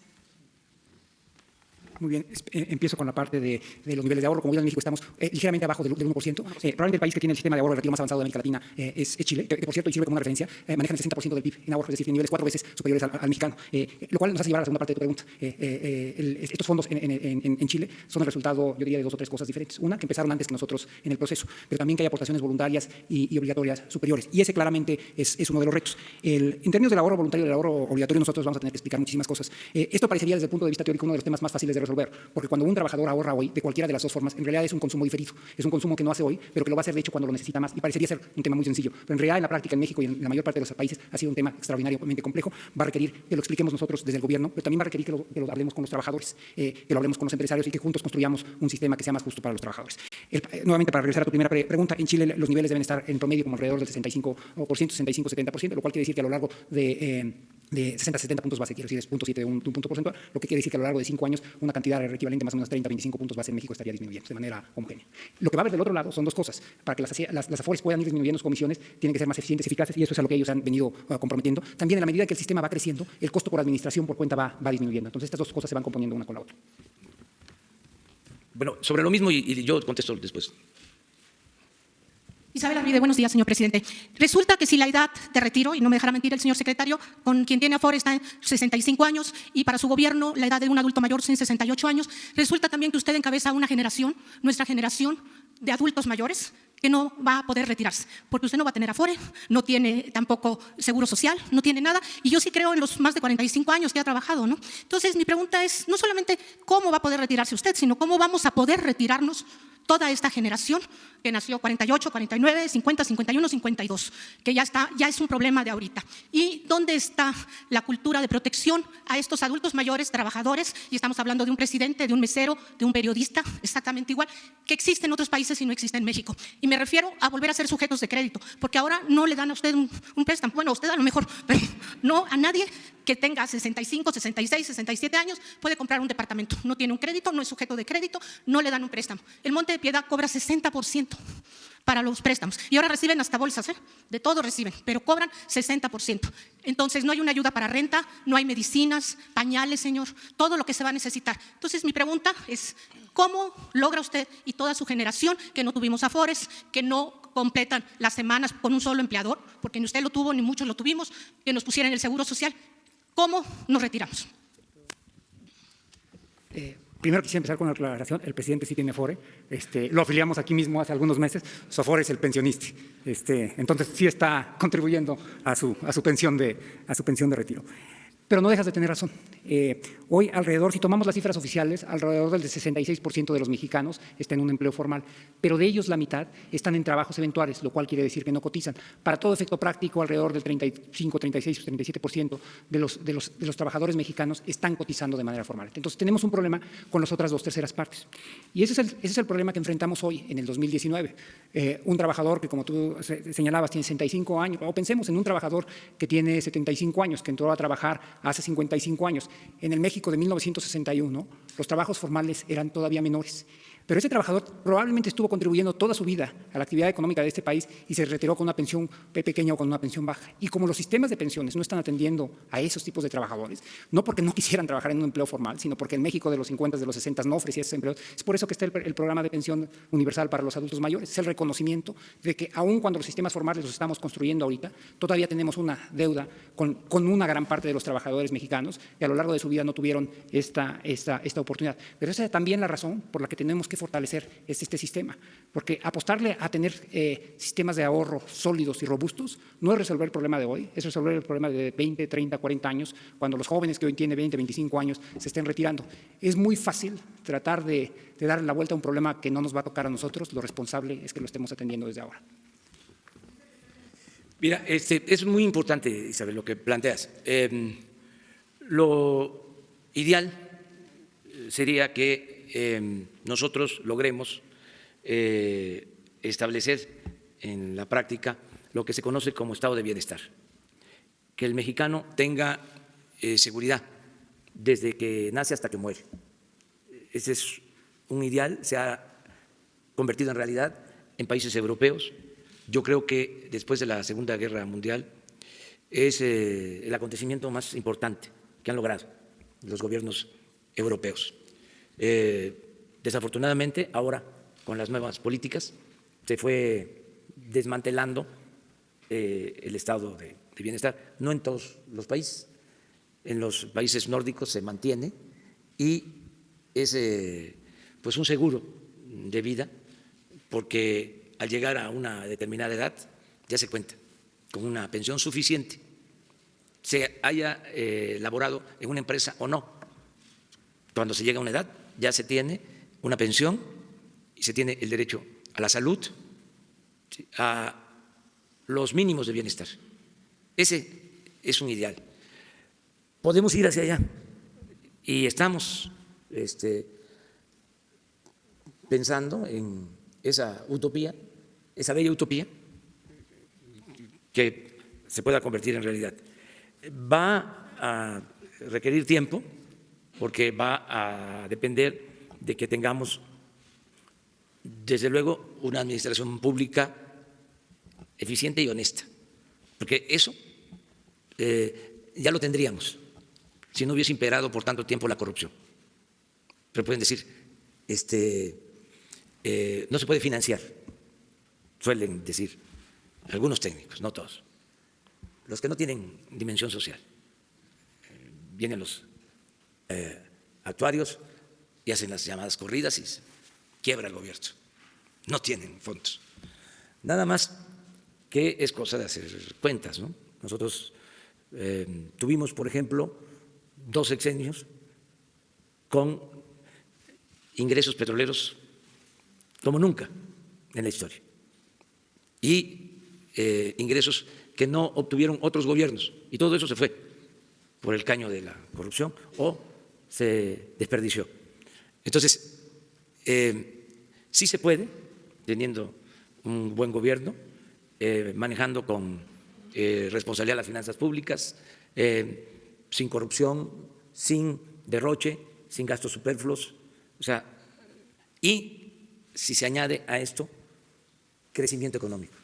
Muy bien, empiezo con la parte de los niveles de ahorro. Como ya en México estamos ligeramente abajo del 1%. Probablemente el país que tiene el sistema de ahorro relativo más avanzado de América Latina es Chile, que por cierto, y sirve como una referencia, manejan el 60% del PIB en ahorro, es decir, niveles 4 veces superiores al mexicano, lo cual nos hace llevar a la segunda parte de tu pregunta. Estos fondos en Chile son el resultado, yo diría, de dos o tres cosas diferentes. Una, que empezaron antes que nosotros en el proceso, pero también que hay aportaciones voluntarias y obligatorias superiores. Y ese claramente es uno de los retos. En términos del ahorro voluntario y del ahorro obligatorio, nosotros vamos a tener que explicar muchísimas cosas. Esto parecería desde el punto de vista teórico uno de los temas más fáciles de resolver, porque cuando un trabajador ahorra hoy de cualquiera de las dos formas, en realidad es un consumo diferido, es un consumo que no hace hoy, pero que lo va a hacer de hecho cuando lo necesita más, y parecería ser un tema muy sencillo, pero en realidad en la práctica en México y en la mayor parte de los países ha sido un tema extraordinariamente complejo, va a requerir que lo expliquemos nosotros desde el gobierno, pero también va a requerir que lo hablemos con los trabajadores, que lo hablemos con los empresarios y que juntos construyamos un sistema que sea más justo para los trabajadores. Nuevamente, para regresar a tu primera pregunta, en Chile los niveles deben estar en promedio como alrededor del 65%, 65-70%, lo cual quiere decir que a lo largo de 60-70 puntos base, quiero decir, es 0.7 de un punto porcentual, lo que quiere decir que a lo largo de 5 años una cantidad equivalente más o menos 30-25 puntos base en México estaría disminuyendo de manera homogénea. Lo que va a haber del otro lado son dos cosas. Para que las AFORES puedan ir disminuyendo sus comisiones, tienen que ser más eficientes y eficaces, y eso es a lo que ellos han venido comprometiendo. También, en la medida que el sistema va creciendo, el costo por administración por cuenta va disminuyendo. Entonces, estas dos cosas se van componiendo una con la otra. Bueno, sobre lo mismo, y yo contesto después. Isabel Arvide, buenos días, señor presidente. Resulta que si la edad de retiro, y no me dejará mentir el señor secretario, con quien tiene Afore está en 65 años y para su gobierno la edad de un adulto mayor es en 68 años, resulta también que usted encabeza una generación, nuestra generación de adultos mayores, que no va a poder retirarse, porque usted no va a tener Afore, no tiene tampoco seguro social, no tiene nada, y yo sí creo en los más de 45 años que ha trabajado, ¿no? Entonces, mi pregunta es, no solamente cómo va a poder retirarse usted, sino cómo vamos a poder retirarnos toda esta generación que nació 48, 49, 50, 51, 52, que ya es un problema de ahorita. ¿Y dónde está la cultura de protección a estos adultos mayores, trabajadores? Y estamos hablando de un presidente, de un mesero, de un periodista, exactamente igual, que existe en otros países y no existe en México. Y me refiero a volver a ser sujetos de crédito, porque ahora no le dan a usted un préstamo. Bueno, a usted a lo mejor, pero no a nadie que tenga 65, 66, 67 años puede comprar un departamento. No tiene un crédito, no es sujeto de crédito, no le dan un préstamo. El Monte de Piedad cobra 60% para los préstamos. Y ahora reciben hasta bolsas, de todo reciben, pero cobran 60%. Entonces no hay una ayuda para renta, no hay medicinas, pañales, señor, todo lo que se va a necesitar. Entonces mi pregunta es, ¿cómo logra usted y toda su generación, que no tuvimos Afores, que no completan las semanas con un solo empleador, porque ni usted lo tuvo ni muchos lo tuvimos, que nos pusieran el seguro social, cómo nos retiramos? Primero quisiera empezar con una aclaración. El presidente sí tiene Afore. Lo afiliamos aquí mismo hace algunos meses. Su Afore es el pensionista. Entonces sí está contribuyendo a su pensión de retiro. Pero no dejas de tener razón. Hoy alrededor, si tomamos las cifras oficiales, alrededor del 66% de los mexicanos está en un empleo formal, pero de ellos la mitad están en trabajos eventuales, lo cual quiere decir que no cotizan. Para todo efecto práctico, alrededor del 35, 36, 37% de los trabajadores mexicanos están cotizando de manera formal. Entonces tenemos un problema con las otras 2/3 partes. Y ese es el problema que enfrentamos hoy, en el 2019. Un trabajador que, como tú señalabas, tiene 65 años, o pensemos en un trabajador que tiene 75 años, que entró a trabajar hace 55 años. En el México de 1961, los trabajos formales eran todavía menores. Pero ese trabajador probablemente estuvo contribuyendo toda su vida a la actividad económica de este país y se retiró con una pensión pequeña o con una pensión baja. Y como los sistemas de pensiones no están atendiendo a esos tipos de trabajadores, no porque no quisieran trabajar en un empleo formal, sino porque en México de los 50, de los 60 no ofrecía esos empleos, es por eso que está el programa de pensión universal para los adultos mayores. Es el reconocimiento de que aun cuando los sistemas formales los estamos construyendo ahorita, todavía tenemos una deuda con una gran parte de los trabajadores mexicanos que a lo largo de su vida no tuvieron esta oportunidad. Pero esa es también la razón por la que tenemos que fortalecer este sistema, porque apostarle a tener sistemas de ahorro sólidos y robustos no es resolver el problema de hoy, es resolver el problema de 20, 30, 40 años, cuando los jóvenes que hoy tienen 20, 25 años se estén retirando. Es muy fácil tratar de darle la vuelta a un problema que no nos va a tocar a nosotros, lo responsable es que lo estemos atendiendo desde ahora. Mira, es muy importante, Isabel, lo que planteas. Lo ideal sería que nosotros logremos establecer en la práctica lo que se conoce como estado de bienestar, que el mexicano tenga seguridad desde que nace hasta que muere. Ese es un ideal, se ha convertido en realidad en países europeos. Yo creo que después de la Segunda Guerra Mundial es el acontecimiento más importante que han logrado los gobiernos europeos. Desafortunadamente, ahora, con las nuevas políticas, se fue desmantelando el estado de bienestar. No en todos los países, en los países nórdicos se mantiene y es pues un seguro de vida, porque al llegar a una determinada edad ya se cuenta con una pensión suficiente, se haya laborado en una empresa o no. Cuando se llega a una edad ya se tiene una pensión y se tiene el derecho a la salud, a los mínimos de bienestar. Ese es un ideal. Podemos ir hacia allá y estamos pensando en esa utopía, esa bella utopía que se pueda convertir en realidad. Va a requerir tiempo porque va a depender de que tengamos, desde luego, una administración pública eficiente y honesta, porque eso ya lo tendríamos si no hubiese imperado por tanto tiempo la corrupción. Pero pueden decir, no se puede financiar, suelen decir algunos técnicos, no todos, los que no tienen dimensión social. Vienen los actuarios y hacen las llamadas corridas y quiebra el gobierno. No tienen fondos. Nada más que es cosa de hacer cuentas, ¿no? Nosotros tuvimos, por ejemplo, 2 sexenios con ingresos petroleros como nunca en la historia y ingresos que no obtuvieron otros gobiernos, y todo eso se fue por el caño de la corrupción o se desperdició. Entonces, sí se puede, teniendo un buen gobierno, manejando con responsabilidad las finanzas públicas, sin corrupción, sin derroche, sin gastos superfluos, o sea, y si se añade a esto crecimiento económico.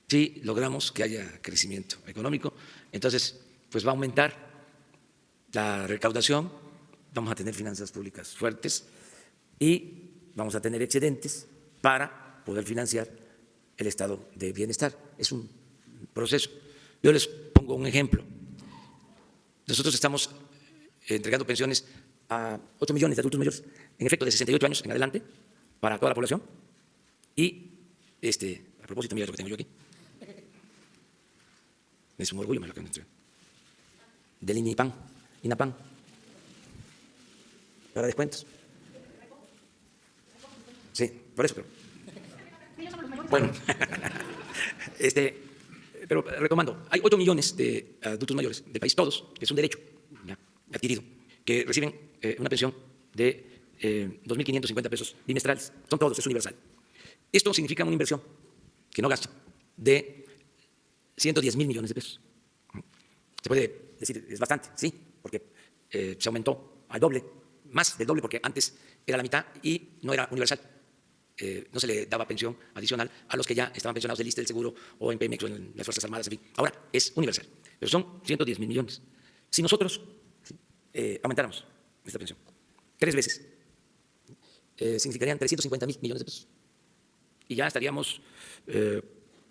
Si logramos que haya crecimiento económico, entonces pues va a aumentar la recaudación, vamos a tener finanzas públicas fuertes y vamos a tener excedentes para poder financiar el estado de bienestar. Es un proceso. Yo les pongo un ejemplo. Nosotros estamos entregando pensiones a 8 millones de adultos mayores, en efecto, de 68 años en adelante, para toda la población. Y, a propósito, mira lo que tengo yo aquí. Es un orgullo, me lo que me entrego. del INAPAM, para descuentos. Sí, por eso. Bueno, pero retomando, hay 8 millones de adultos mayores del país, todos, que es un derecho ya adquirido, que reciben una pensión de 2.550 pesos bimestrales. Son todos, es universal. Esto significa una inversión que no gasta de 110.000 millones de pesos. Se puede decir, es bastante, sí, porque se aumentó al doble, más del doble, porque antes era la mitad y no era universal. No se le daba pensión adicional a los que ya estaban pensionados del ISSSTE, del Seguro, o en Pemex, o en las Fuerzas Armadas, en fin. Ahora es universal, pero son 110.000 millones. Si nosotros aumentáramos esta pensión 3 veces, significarían 350.000 millones de pesos. Y ya estaríamos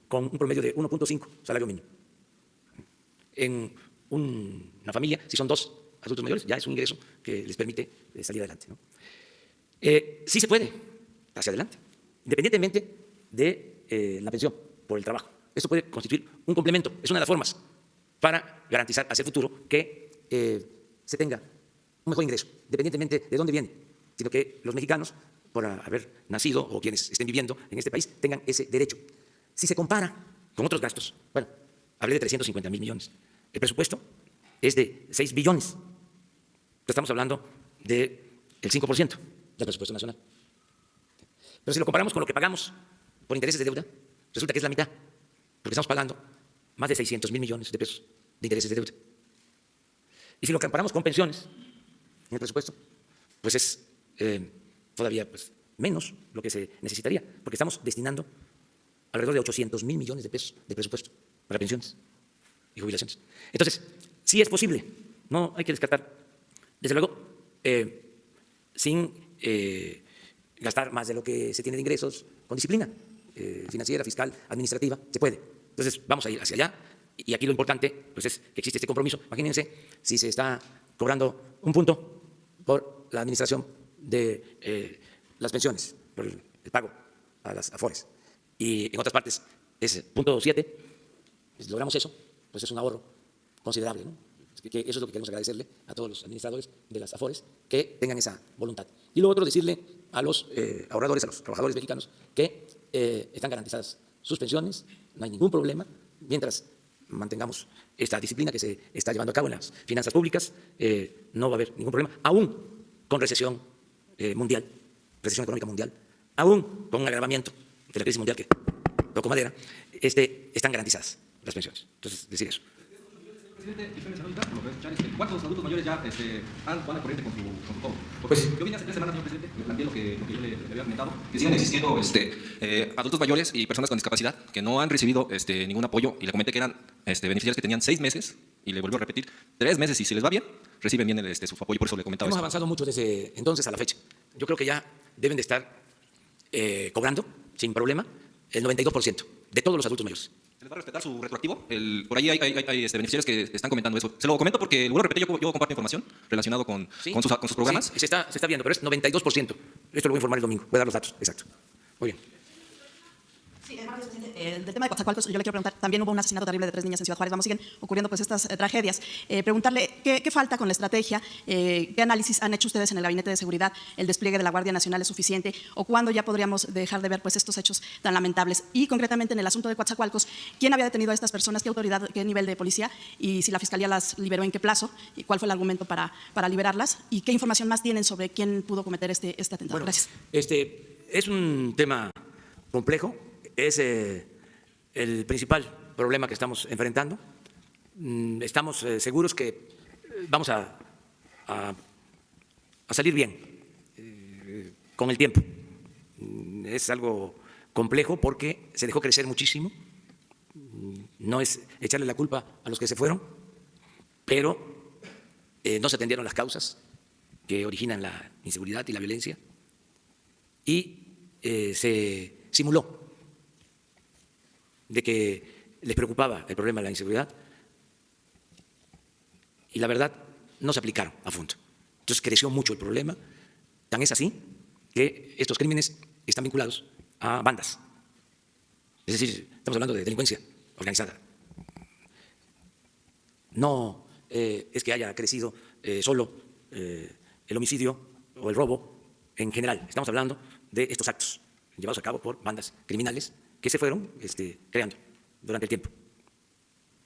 con un promedio de 1.5 salario mínimo. En una familia, si son 2 adultos mayores, ya es un ingreso que les permite salir adelante, ¿no? Sí se puede hacia adelante, independientemente de la pensión por el trabajo. Esto puede constituir un complemento, es una de las formas para garantizar hacia el futuro que se tenga un mejor ingreso, independientemente de dónde viene, sino que los mexicanos, por haber nacido o quienes estén viviendo en este país, tengan ese derecho. Si se compara con otros gastos, bueno, hablé de 350.000 millones. El presupuesto es de 6 billones. Estamos hablando del 5% del presupuesto nacional. Pero si lo comparamos con lo que pagamos por intereses de deuda, resulta que es la mitad, porque estamos pagando más de 600.000 millones de pesos de intereses de deuda. Y si lo comparamos con pensiones en el presupuesto, pues es todavía menos lo que se necesitaría, porque estamos destinando alrededor de 800.000 millones de pesos de presupuesto para pensiones y jubilaciones. Entonces, sí es posible, no hay que descartar, desde luego, sin gastar más de lo que se tiene de ingresos, con disciplina financiera, fiscal, administrativa, se puede. Entonces, vamos a ir hacia allá, y aquí lo importante pues, es que existe este compromiso. Imagínense si se está cobrando un punto por la administración de las pensiones, por el pago a las AFORES, y en otras partes es 0.7, si logramos eso, pues es un ahorro considerable, ¿no? Que eso es lo que queremos agradecerle a todos los administradores de las AFORES, que tengan esa voluntad. Y lo otro, decirle a los ahorradores, a los trabajadores mexicanos, que están garantizadas sus pensiones, no hay ningún problema, mientras mantengamos esta disciplina que se está llevando a cabo en las finanzas públicas, no va a haber ningún problema, aún con recesión mundial, recesión económica mundial, aún con un agravamiento de la crisis mundial que tocó madera, están garantizadas las pensiones. Entonces, decir eso. Presidente, usted mencionó ahorita, lo que escuchar, ¿cuántos adultos mayores ya van al corriente con su cobro? Porque Pues, yo vine hace 3 semanas, señor presidente, me planteé lo que yo le había comentado, que siguen existiendo adultos mayores y personas con discapacidad que no han recibido ningún apoyo, y le comenté que eran beneficiarios que tenían 6 meses, y le vuelvo a repetir, 3 meses, y si les va bien, reciben bien su apoyo, por eso le comentaba hemos esto. avanzado mucho desde entonces a la fecha. Yo creo que ya deben de estar cobrando, sin problema, el 92% de todos los adultos mayores. ¿Se les va a respetar su retroactivo? Por ahí hay beneficiarios que están comentando eso. Se lo comento porque, vuelvo a repetir, yo comparto información relacionada con sus programas. Sí, se está viendo, pero es 92%. Esto lo voy a informar el domingo, voy a dar los datos, exacto. Muy bien. Sí, además, del tema de Coatzacoalcos, yo le quiero preguntar, también hubo un asesinato terrible de 3 niñas en Ciudad Juárez, siguen ocurriendo pues estas tragedias. Preguntarle ¿qué falta con la estrategia? ¿Qué análisis han hecho ustedes en el Gabinete de Seguridad? ¿El despliegue de la Guardia Nacional es suficiente? ¿O cuándo ya podríamos dejar de ver pues estos hechos tan lamentables? Y concretamente en el asunto de Coatzacoalcos, ¿quién había detenido a estas personas? ¿Qué autoridad, qué nivel de policía? Y si la Fiscalía las liberó, ¿en qué plazo? ¿Y cuál fue el argumento para liberarlas? ¿Y qué información más tienen sobre quién pudo cometer este atentado? Bueno, Gracias. Es un tema complejo. Es el principal problema que estamos enfrentando. Estamos seguros que vamos a salir bien con el tiempo. Es algo complejo porque se dejó crecer muchísimo. No es echarle la culpa a los que se fueron, pero no se atendieron las causas que originan la inseguridad y la violencia, y se simuló de que les preocupaba el problema de la inseguridad, y la verdad no se aplicaron a fondo. Entonces creció mucho el problema, tan es así que estos crímenes están vinculados a bandas. Es decir, estamos hablando de delincuencia organizada. No es que haya crecido solo el homicidio o el robo en general. Estamos hablando de estos actos llevados a cabo por bandas criminales que se fueron creando durante el tiempo.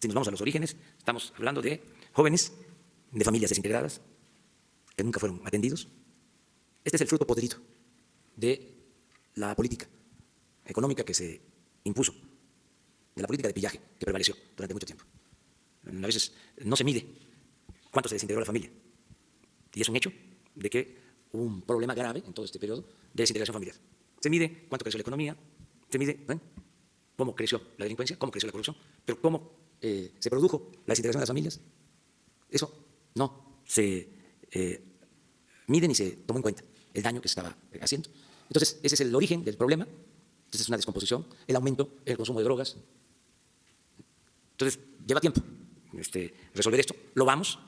Si nos vamos a los orígenes, estamos hablando de jóvenes de familias desintegradas que nunca fueron atendidos. Este es el fruto podrido de la política económica que se impuso, de la política de pillaje que prevaleció durante mucho tiempo. A veces no se mide cuánto se desintegró la familia. Y es un hecho de que hubo un problema grave en todo este periodo de desintegración familiar. Se mide cuánto creció la economía, se mide cómo creció la delincuencia, cómo creció la corrupción, pero cómo se produjo la desintegración de las familias. Eso no se mide ni se tomó en cuenta el daño que se estaba haciendo. Entonces, ese es el origen del problema. Entonces, es una descomposición, el aumento en el consumo de drogas. Entonces, lleva tiempo resolver esto. Lo vamos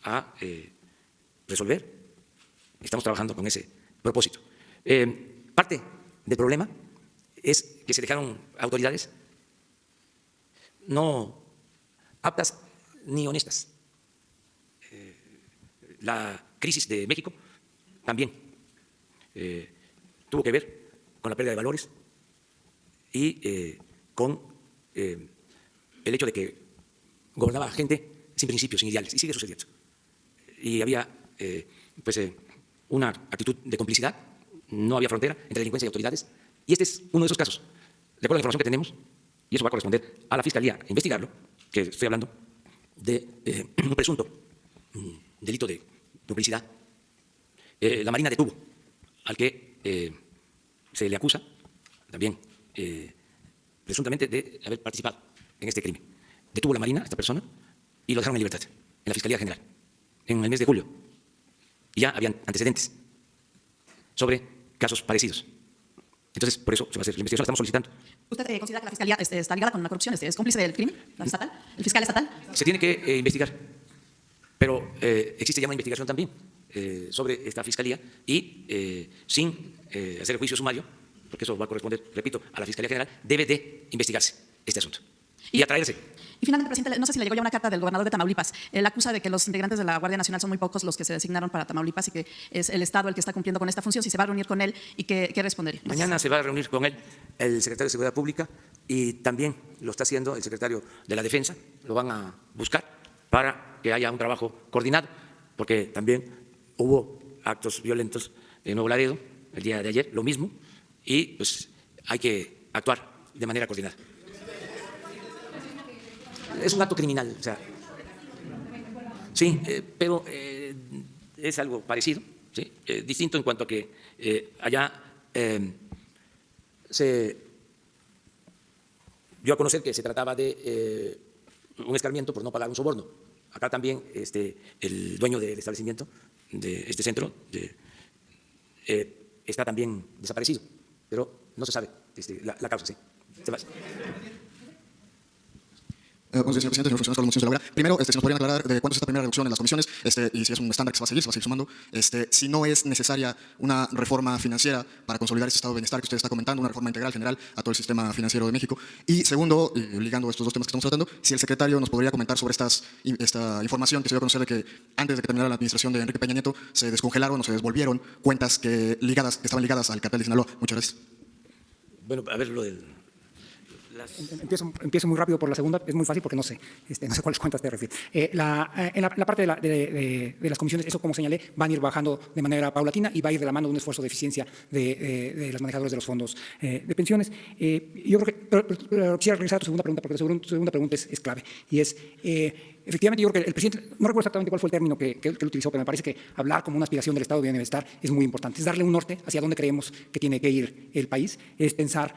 a resolver. Estamos trabajando con ese propósito. Parte del problema es que se dejaron autoridades no aptas ni honestas. La crisis de México también tuvo que ver con la pérdida de valores y con el hecho de que gobernaba gente sin principios, sin ideales, y sigue sucediendo. Y había una actitud de complicidad, no había frontera entre delincuencia y autoridades, y este es uno de esos casos. De acuerdo a la información que tenemos, y eso va a corresponder a la Fiscalía investigarlo, que estoy hablando de un presunto delito de duplicidad. La Marina detuvo al que se le acusa también presuntamente de haber participado en este crimen. Detuvo la Marina a esta persona y lo dejaron en libertad, en la Fiscalía General, en el mes de julio. Y ya habían antecedentes sobre casos parecidos. Entonces, por eso se va a hacer la investigación, la estamos solicitando. ¿Usted considera que la Fiscalía está ligada con la corrupción? ¿Es cómplice del crimen? ¿La estatal? ¿El fiscal estatal? Se tiene que investigar, pero existe ya una investigación también sobre esta Fiscalía y sin hacer el juicio sumario, porque eso va a corresponder, repito, a la Fiscalía General, debe de investigarse este asunto y atraerse. Y finalmente, presidente, no sé si le llegó ya una carta del gobernador de Tamaulipas. Él acusa de que los integrantes de la Guardia Nacional son muy pocos los que se designaron para Tamaulipas y que es el Estado el que está cumpliendo con esta función. Si se va a reunir con él y qué respondería. Mañana se va a reunir con él el secretario de Seguridad Pública y también lo está haciendo el secretario de la Defensa. Lo van a buscar para que haya un trabajo coordinado, porque también hubo actos violentos en Nuevo Laredo el día de ayer, lo mismo, y pues hay que actuar de manera coordinada. Es un acto criminal, o sea, sí, pero es algo parecido, ¿sí? Distinto en cuanto a que allá se dio a conocer que se trataba de un escarmiento por no pagar un soborno. Acá también el dueño del establecimiento de este centro está también desaparecido, pero no se sabe la causa, sí. Buenos días, señor presidente, señor funcionario de la Moción de la Obra. Primero, si nos podrían aclarar de cuánto es esta primera reducción en las comisiones y si es un estándar que se va a seguir sumando, si no es necesaria una reforma financiera para consolidar este estado de bienestar que usted está comentando, una reforma integral general a todo el sistema financiero de México. Y segundo, ligando estos dos temas que estamos tratando, si el secretario nos podría comentar sobre esta información que se dio a conocer de que antes de que terminara la administración de Enrique Peña Nieto se descongelaron o se devolvieron cuentas que estaban ligadas al cartel de Sinaloa. Muchas gracias. Bueno, a ver lo del... Empiezo muy rápido por la segunda, es muy fácil porque no sé cuáles cuentas te refieres. En la parte de las comisiones, eso como señalé, van a ir bajando de manera paulatina y va a ir de la mano de un esfuerzo de eficiencia de los manejadores de los fondos de pensiones. Yo creo que pero quisiera regresar a tu segunda pregunta porque tu segunda pregunta es clave y es... efectivamente, yo creo que el presidente, no recuerdo exactamente cuál fue el término que él utilizó, pero me parece que hablar como una aspiración del Estado de bienestar es muy importante. Es darle un norte hacia dónde creemos que tiene que ir el país, es pensar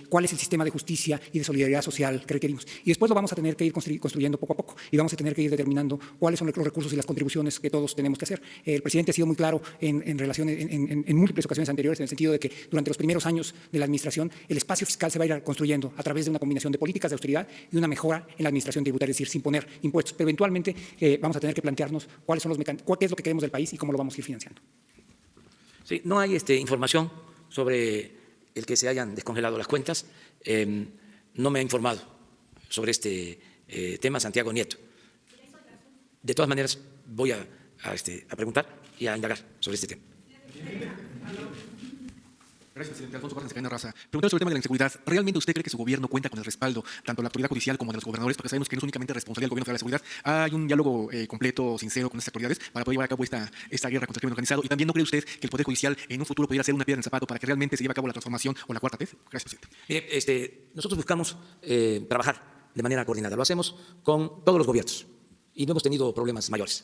cuál es el sistema de justicia y de solidaridad social que requerimos. Y después lo vamos a tener que ir construyendo poco a poco y vamos a tener que ir determinando cuáles son los recursos y las contribuciones que todos tenemos que hacer. El presidente ha sido muy claro en múltiples ocasiones anteriores en el sentido de que durante los primeros años de la administración el espacio fiscal se va a ir construyendo a través de una combinación de políticas de austeridad y una mejora en la administración tributaria, es decir, sin poner impuestos. Pero eventualmente vamos a tener que plantearnos qué es lo que queremos del país y cómo lo vamos a ir financiando. Sí, no hay información sobre el que se hayan descongelado las cuentas. No me ha informado sobre este tema Santiago Nieto. de todas maneras voy a preguntar y a indagar sobre este tema. Gracias, presidente. Alfonso Barnes, Cadena Raza. Preguntar sobre el tema de la inseguridad. ¿Realmente usted cree que su gobierno cuenta con el respaldo tanto de la autoridad judicial como de los gobernadores? Porque sabemos que no es únicamente responsabilidad del gobierno de la seguridad. Hay un diálogo completo, sincero con estas autoridades para poder llevar a cabo esta guerra contra el crimen organizado. ¿Y también no cree usted que el Poder Judicial en un futuro pudiera ser una piedra en el zapato para que realmente se lleve a cabo la transformación o la cuarta T? Gracias, presidente. Mire, nosotros buscamos trabajar de manera coordinada. Lo hacemos con todos los gobiernos y no hemos tenido problemas mayores.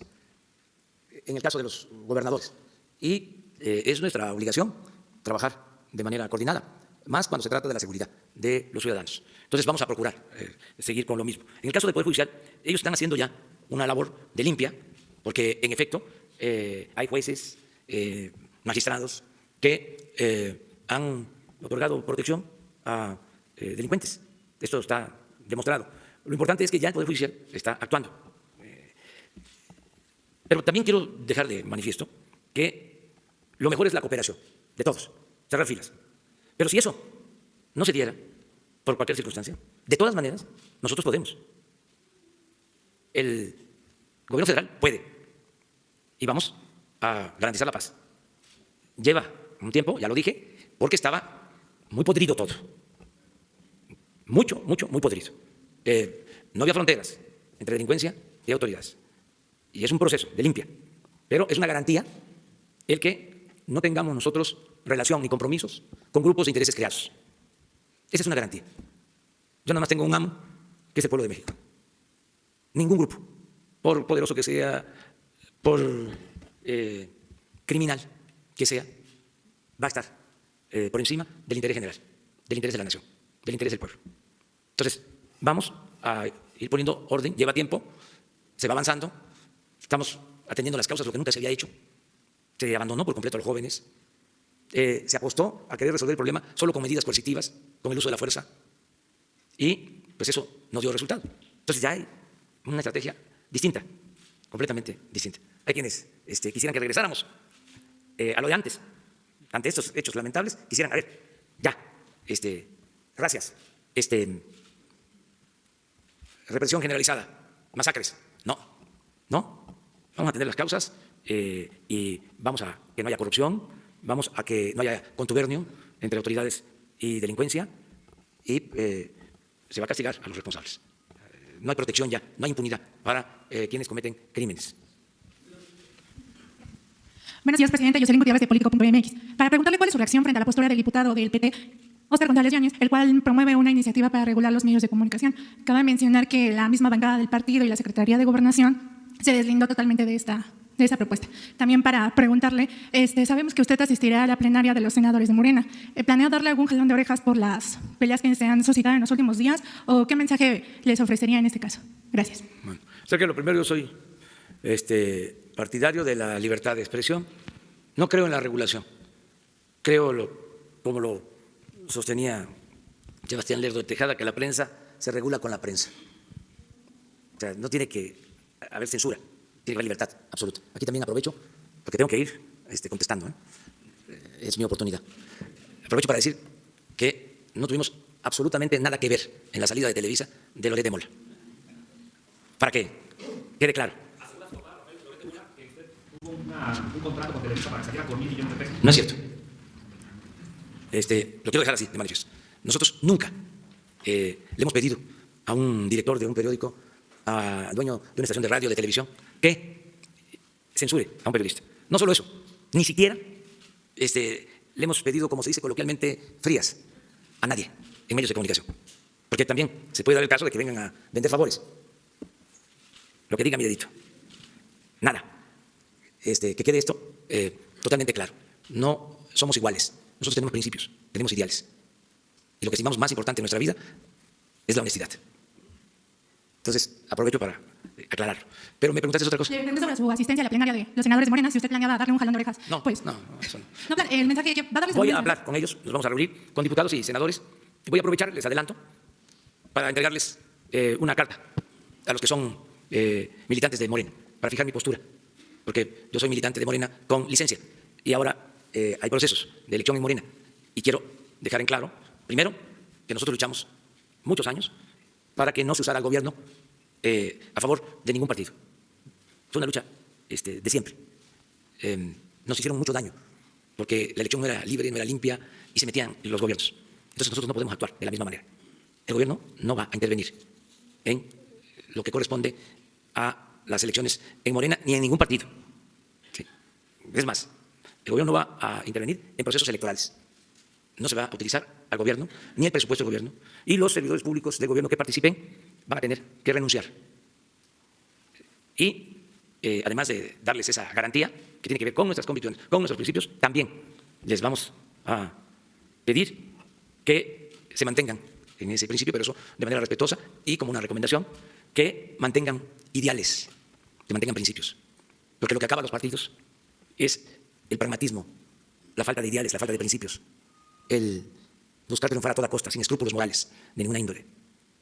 En el caso de los gobernadores. Y es nuestra obligación trabajar de manera coordinada, más cuando se trata de la seguridad de los ciudadanos. Entonces vamos a procurar seguir con lo mismo. En el caso del Poder Judicial, ellos están haciendo ya una labor de limpia, porque en efecto hay jueces, magistrados que han otorgado protección a delincuentes. Esto está demostrado. Lo importante es que ya el Poder Judicial está actuando. Pero también quiero dejar de manifiesto que lo mejor es la cooperación de todos, cerrar filas. Pero si eso no se diera, por cualquier circunstancia, de todas maneras, nosotros podemos. El gobierno federal puede y vamos a garantizar la paz. Lleva un tiempo, ya lo dije, porque estaba muy podrido todo. Muy podrido. No había fronteras entre delincuencia y autoridades. Y es un proceso de limpia. Pero es una garantía el que no tengamos nosotros relación ni compromisos con grupos de intereses creados. Esa es una garantía. Yo nada más tengo un amo, que es el pueblo de México. Ningún grupo, por poderoso que sea, por criminal que sea, va a estar por encima del interés general, del interés de la nación, del interés del pueblo. Entonces, vamos a ir poniendo orden, lleva tiempo, se va avanzando, estamos atendiendo las causas, lo que nunca se había hecho. Se abandonó por completo a los jóvenes, se apostó a querer resolver el problema solo con medidas coercitivas, con el uso de la fuerza, y pues eso no dio resultado. Entonces ya hay una estrategia distinta, completamente distinta. Hay quienes quisieran que regresáramos a lo de antes, ante estos hechos lamentables, quisieran, a ver, ya, gracias, represión generalizada, masacres. No, vamos a atender las causas y vamos a que no haya corrupción, vamos a que no haya contubernio entre autoridades y delincuencia y se va a castigar a los responsables. No hay protección ya, no hay impunidad para quienes cometen crímenes. Buenos días, presidente. Jocelyn Gutiérrez, de Político.mx. Para preguntarle cuál es su reacción frente a la postura del diputado del PT, Óscar González Yáñez, el cual promueve una iniciativa para regular los medios de comunicación. Cabe mencionar que la misma bancada del partido y la Secretaría de Gobernación se deslindó totalmente de esa propuesta. También para preguntarle, sabemos que usted asistirá a la plenaria de los senadores de Morena. ¿Planea darle algún jalón de orejas por las peleas que se han suscitado en los últimos días o qué mensaje les ofrecería en este caso? Gracias. Bueno, o sea que lo primero, yo soy partidario de la libertad de expresión. No creo en la regulación. Creo, como lo sostenía Sebastián Lerdo de Tejada, que la prensa se regula con la prensa. O sea, no tiene que haber censura, tiene que haber libertad absoluta. Aquí también aprovecho, porque tengo que ir contestando, es mi oportunidad. Aprovecho para decir que no tuvimos absolutamente nada que ver en la salida de Televisa de Loret de Mola. Para que quede claro. Un contrato con Televisa para que saliera por 1.000 millones de pesos. No es cierto. Lo quiero dejar así, de manifiesto. Nosotros nunca le hemos pedido a un director de un periódico, al dueño de una estación de radio, de televisión, que censure a un periodista. No solo eso, ni siquiera le hemos pedido, como se dice coloquialmente, frías a nadie en medios de comunicación. Porque también se puede dar el caso de que vengan a vender favores. Lo que diga mi dedito. Nada. Que quede esto totalmente claro. No somos iguales. Nosotros tenemos principios, tenemos ideales. Y lo que estimamos más importante en nuestra vida es la honestidad. Entonces, aprovecho para aclararlo. Pero me preguntaste otra cosa. Le pregunto sobre su asistencia a la plenaria de los senadores de Morena, si usted planea darle un jalón de orejas. No, pues, no, eso no. No, el mensaje que va a darles Voy a hablar con ellos, nos vamos a reunir con diputados y senadores. Y voy a aprovechar, les adelanto, para entregarles una carta a los que son militantes de Morena, para fijar mi postura. Porque yo soy militante de Morena con licencia. Y ahora hay procesos de elección en Morena. Y quiero dejar en claro, primero, que nosotros luchamos muchos años para que no se usara el gobierno a favor de ningún partido. fue una lucha de siempre. Nos hicieron mucho daño, porque la elección no era libre, no era limpia, y se metían los gobiernos. Entonces nosotros no podemos actuar de la misma manera. El gobierno no va a intervenir en lo que corresponde a las elecciones en Morena ni en ningún partido. Sí. Es más, el gobierno no va a intervenir en procesos electorales. No se va a utilizar al gobierno, ni el presupuesto del gobierno, y los servidores públicos del gobierno que participen van a tener que renunciar. Y además de darles esa garantía que tiene que ver con nuestras convicciones, con nuestros principios, también les vamos a pedir que se mantengan en ese principio, pero eso de manera respetuosa y como una recomendación, que mantengan ideales, que mantengan principios. Porque lo que acaba a los partidos es el pragmatismo, la falta de ideales, la falta de principios, el buscar triunfar a toda costa, sin escrúpulos morales de ninguna índole.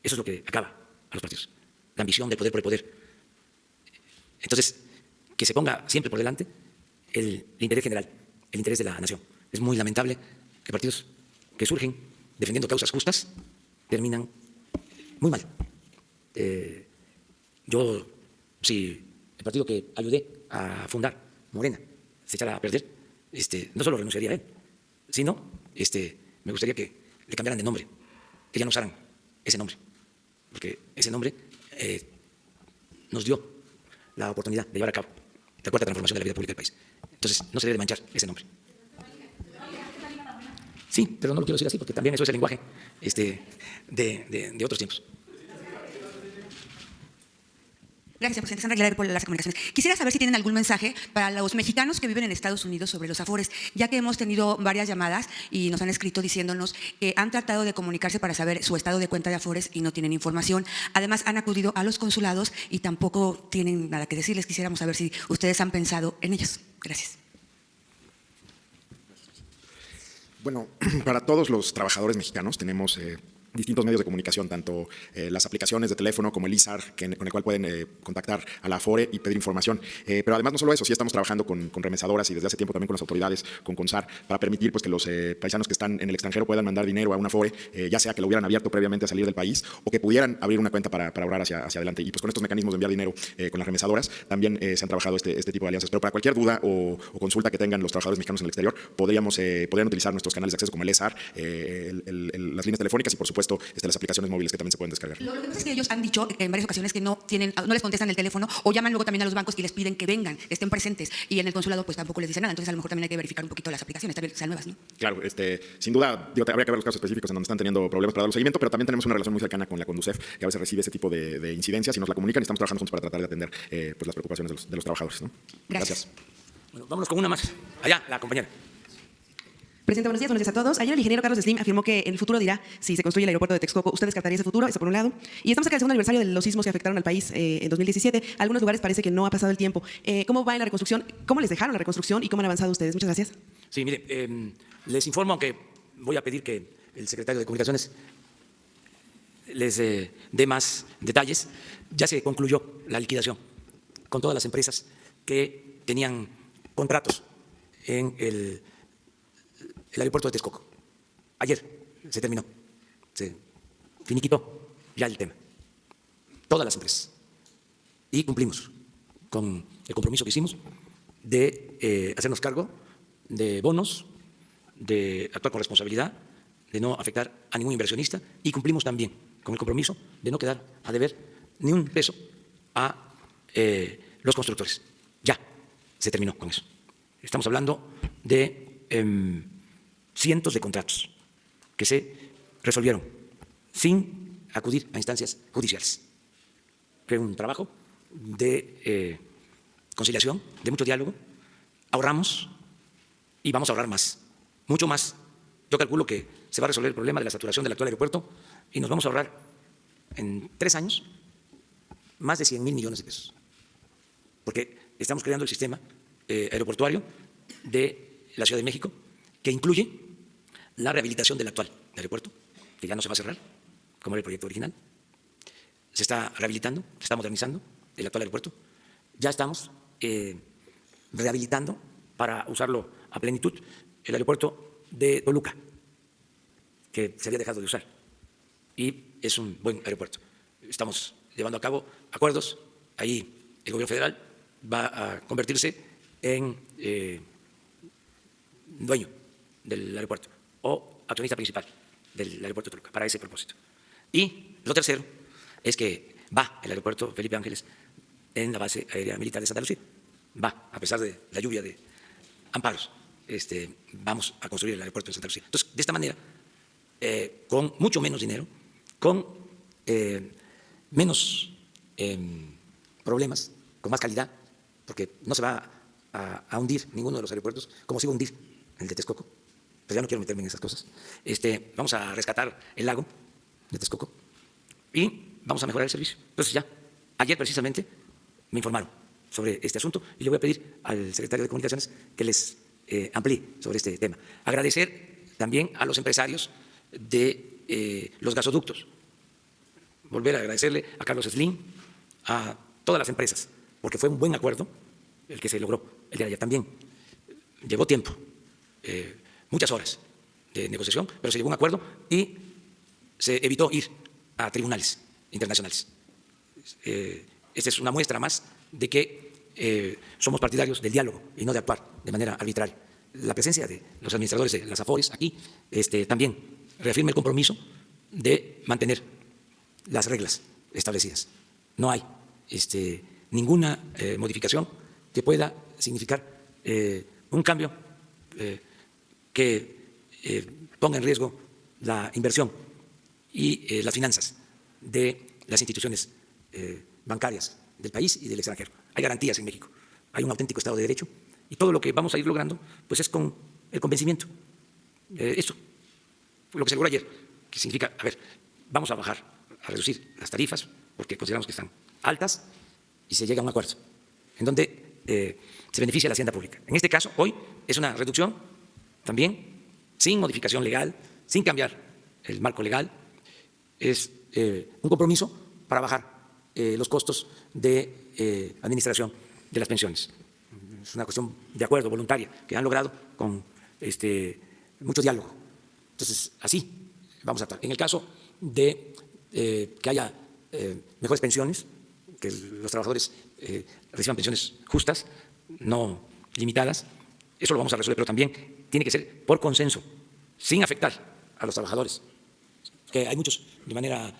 Eso es lo que acaba a los partidos, la ambición del poder por el poder. Entonces, que se ponga siempre por delante el interés general, el interés de la nación. Es muy lamentable que partidos que surgen defendiendo causas justas terminan muy mal. Yo, si el partido que ayudé a fundar, Morena, se echara a perder, no solo renunciaría a él, sino me gustaría que le cambiaran de nombre, que ya no usaran ese nombre, porque ese nombre nos dio la oportunidad de llevar a cabo la cuarta transformación de la vida pública del país. Entonces, no se debe manchar ese nombre. Sí, pero no lo quiero decir así, porque también eso es el lenguaje de otros tiempos. Gracias, presidente. Sandra Aguilar, por las comunicaciones. Quisiera saber si tienen algún mensaje para los mexicanos que viven en Estados Unidos sobre los Afores, ya que hemos tenido varias llamadas y nos han escrito diciéndonos que han tratado de comunicarse para saber su estado de cuenta de Afores y no tienen información. Además, han acudido a los consulados y tampoco tienen nada que decirles. Quisiéramos saber si ustedes han pensado en ellos. Gracias. Bueno, para todos los trabajadores mexicanos tenemos distintos medios de comunicación, tanto las aplicaciones de teléfono como el ISAR, con el cual pueden contactar a la Afore y pedir información. Pero además no solo eso, sí estamos trabajando con remesadoras y desde hace tiempo también con las autoridades, con CONSAR, para permitir pues, que los paisanos que están en el extranjero puedan mandar dinero a una Afore, ya sea que lo hubieran abierto previamente a salir del país o que pudieran abrir una cuenta para ahorrar hacia adelante. Y pues con estos mecanismos de enviar dinero con las remesadoras también se han trabajado este tipo de alianzas. Pero para cualquier duda o consulta que tengan los trabajadores mexicanos en el exterior, podrían utilizar nuestros canales de acceso como el ESAR, las líneas telefónicas y por supuesto las aplicaciones móviles que también se pueden descargar. Lo que pasa es que ellos han dicho en varias ocasiones que no les contestan el teléfono o llaman luego también a los bancos y les piden que vengan, que estén presentes, y en el consulado pues tampoco les dicen nada. Entonces a lo mejor también hay que verificar un poquito las aplicaciones, también sean nuevas, ¿no? Claro, sin duda habría que ver los casos específicos en donde están teniendo problemas para dar seguimiento, pero también tenemos una relación muy cercana con la Conducef, que a veces recibe ese tipo de incidencias y nos la comunican y estamos trabajando juntos para tratar de atender pues las preocupaciones de los trabajadores, ¿no? Gracias. Bueno, vámonos con una más. Allá, la compañera. Presidente, buenos días a todos. Ayer el ingeniero Carlos Slim afirmó que el futuro dirá si se construye el aeropuerto de Texcoco. ¿Usted descartaría ese futuro? Eso por un lado. Y estamos cerca del segundo aniversario de los sismos que afectaron al país en 2017. Algunos lugares parece que no ha pasado el tiempo. ¿Cómo va en la reconstrucción? ¿Cómo les dejaron la reconstrucción y cómo han avanzado ustedes? Muchas gracias. Sí, mire, les informo, aunque voy a pedir que el secretario de Comunicaciones les dé más detalles. Ya se concluyó la liquidación con todas las empresas que tenían contratos en el aeropuerto de Texcoco. Ayer se terminó, se finiquitó ya el tema. Todas las empresas. Y cumplimos con el compromiso que hicimos de hacernos cargo de bonos, de actuar con responsabilidad, de no afectar a ningún inversionista, y cumplimos también con el compromiso de no quedar a deber ni un peso a los constructores. Ya se terminó con eso. Estamos hablando de cientos de contratos que se resolvieron sin acudir a instancias judiciales. Fue un trabajo de conciliación, de mucho diálogo. Ahorramos y vamos a ahorrar más, mucho más. Yo calculo que se va a resolver el problema de la saturación del actual aeropuerto y nos vamos a ahorrar en 3 años más de 100.000 millones de pesos. Porque estamos creando el sistema aeroportuario de la Ciudad de México, que incluye la rehabilitación del actual aeropuerto, que ya no se va a cerrar, como era el proyecto original. Se está rehabilitando, se está modernizando el actual aeropuerto. Ya estamos rehabilitando, para usarlo a plenitud, el aeropuerto de Toluca, que se había dejado de usar. Y es un buen aeropuerto. Estamos llevando a cabo acuerdos. Ahí el gobierno federal va a convertirse en dueño del aeropuerto o accionista principal del aeropuerto de Toluca para ese propósito. Y lo tercero es que va el aeropuerto Felipe Ángeles en la base aérea militar de Santa Lucía. Va, a pesar de la lluvia de amparos, vamos a construir el aeropuerto de Santa Lucía. Entonces, de esta manera, con mucho menos dinero, con menos problemas, con más calidad, porque no se va a hundir ninguno de los aeropuertos, como se iba a hundir el de Texcoco, pero ya no quiero meterme en esas cosas. Vamos a rescatar el lago de Texcoco y vamos a mejorar el servicio. Entonces ya, ayer precisamente me informaron sobre este asunto y le voy a pedir al secretario de Comunicaciones que les amplíe sobre este tema. Agradecer también a los empresarios de los gasoductos. Volver a agradecerle a Carlos Slim, a todas las empresas, porque fue un buen acuerdo el que se logró el día de ayer. También llevó tiempo, muchas horas de negociación, pero se llegó a un acuerdo y se evitó ir a tribunales internacionales. Esta es una muestra más de que somos partidarios del diálogo y no de actuar de manera arbitraria. La presencia de los administradores de las AFORES aquí también reafirma el compromiso de mantener las reglas establecidas. No hay ninguna modificación que pueda significar un cambio que ponga en riesgo la inversión y las finanzas de las instituciones bancarias del país y del extranjero. Hay garantías en México, hay un auténtico Estado de Derecho y todo lo que vamos a ir logrando pues es con el convencimiento. Eso fue lo que se logró ayer, que significa, a ver, vamos a bajar, a reducir las tarifas porque consideramos que están altas y se llega a un acuerdo en donde se beneficia a la hacienda pública. En este caso, hoy es una reducción también sin modificación legal, sin cambiar el marco legal, es un compromiso para bajar los costos de administración de las pensiones. Es una cuestión de acuerdo voluntaria que han logrado con mucho diálogo. Entonces, así vamos a actuar. En el caso de que haya mejores pensiones, que los trabajadores reciban pensiones justas, no limitadas, eso lo vamos a resolver, pero también tiene que ser por consenso, sin afectar a los trabajadores. Que hay muchos, de manera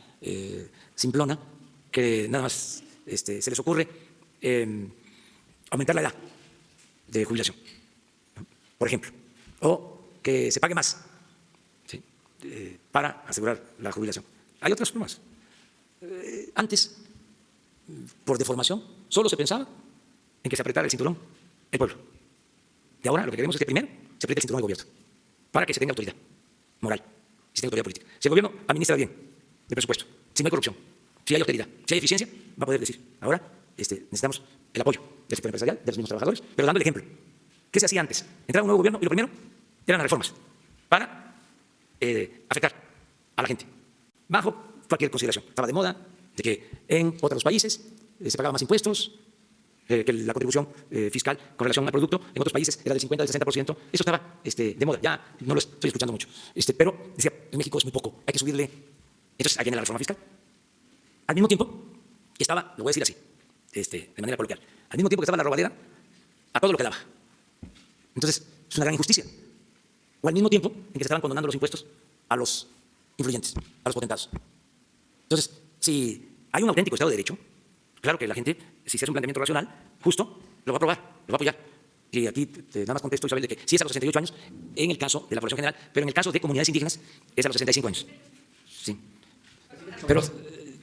simplona, que nada más se les ocurre aumentar la edad de jubilación, ¿no? Por ejemplo, o que se pague más, ¿sí? Para asegurar la jubilación. Hay otras formas. Antes, por deformación, solo se pensaba en que se apretara el cinturón el pueblo. Y ahora lo que queremos es que primero se apriete el cinturón del gobierno, para que se tenga autoridad moral, y se tenga autoridad política. Si el gobierno administra bien el presupuesto, si no hay corrupción, si hay austeridad, si hay eficiencia, va a poder decir, ahora necesitamos el apoyo del sector empresarial, de los mismos trabajadores, pero dando el ejemplo. ¿Qué se hacía antes? Entraba un nuevo gobierno y lo primero eran las reformas para afectar a la gente, bajo cualquier consideración. Estaba de moda de que en otros países se pagaba más impuestos, que la contribución fiscal con relación al producto en otros países era del 50 al 60%. Eso estaba de moda, ya no lo estoy escuchando mucho. Pero decía, en México es muy poco, hay que subirle. Entonces, ahí viene la reforma fiscal. Al mismo tiempo, estaba, lo voy a decir así, de manera coloquial, al mismo tiempo que estaba la robadera a todo lo que daba. Entonces, es una gran injusticia. O al mismo tiempo en que se estaban condonando los impuestos a los influyentes, a los potentados. Entonces, si hay un auténtico Estado de Derecho, claro que la gente, si se hace un planteamiento racional, justo, lo va a aprobar, lo va a apoyar. Y aquí nada más contesto, Isabel, de que sí es a los 68 años en el caso de la población general, pero en el caso de comunidades indígenas es a los 65 años. Sí. Pero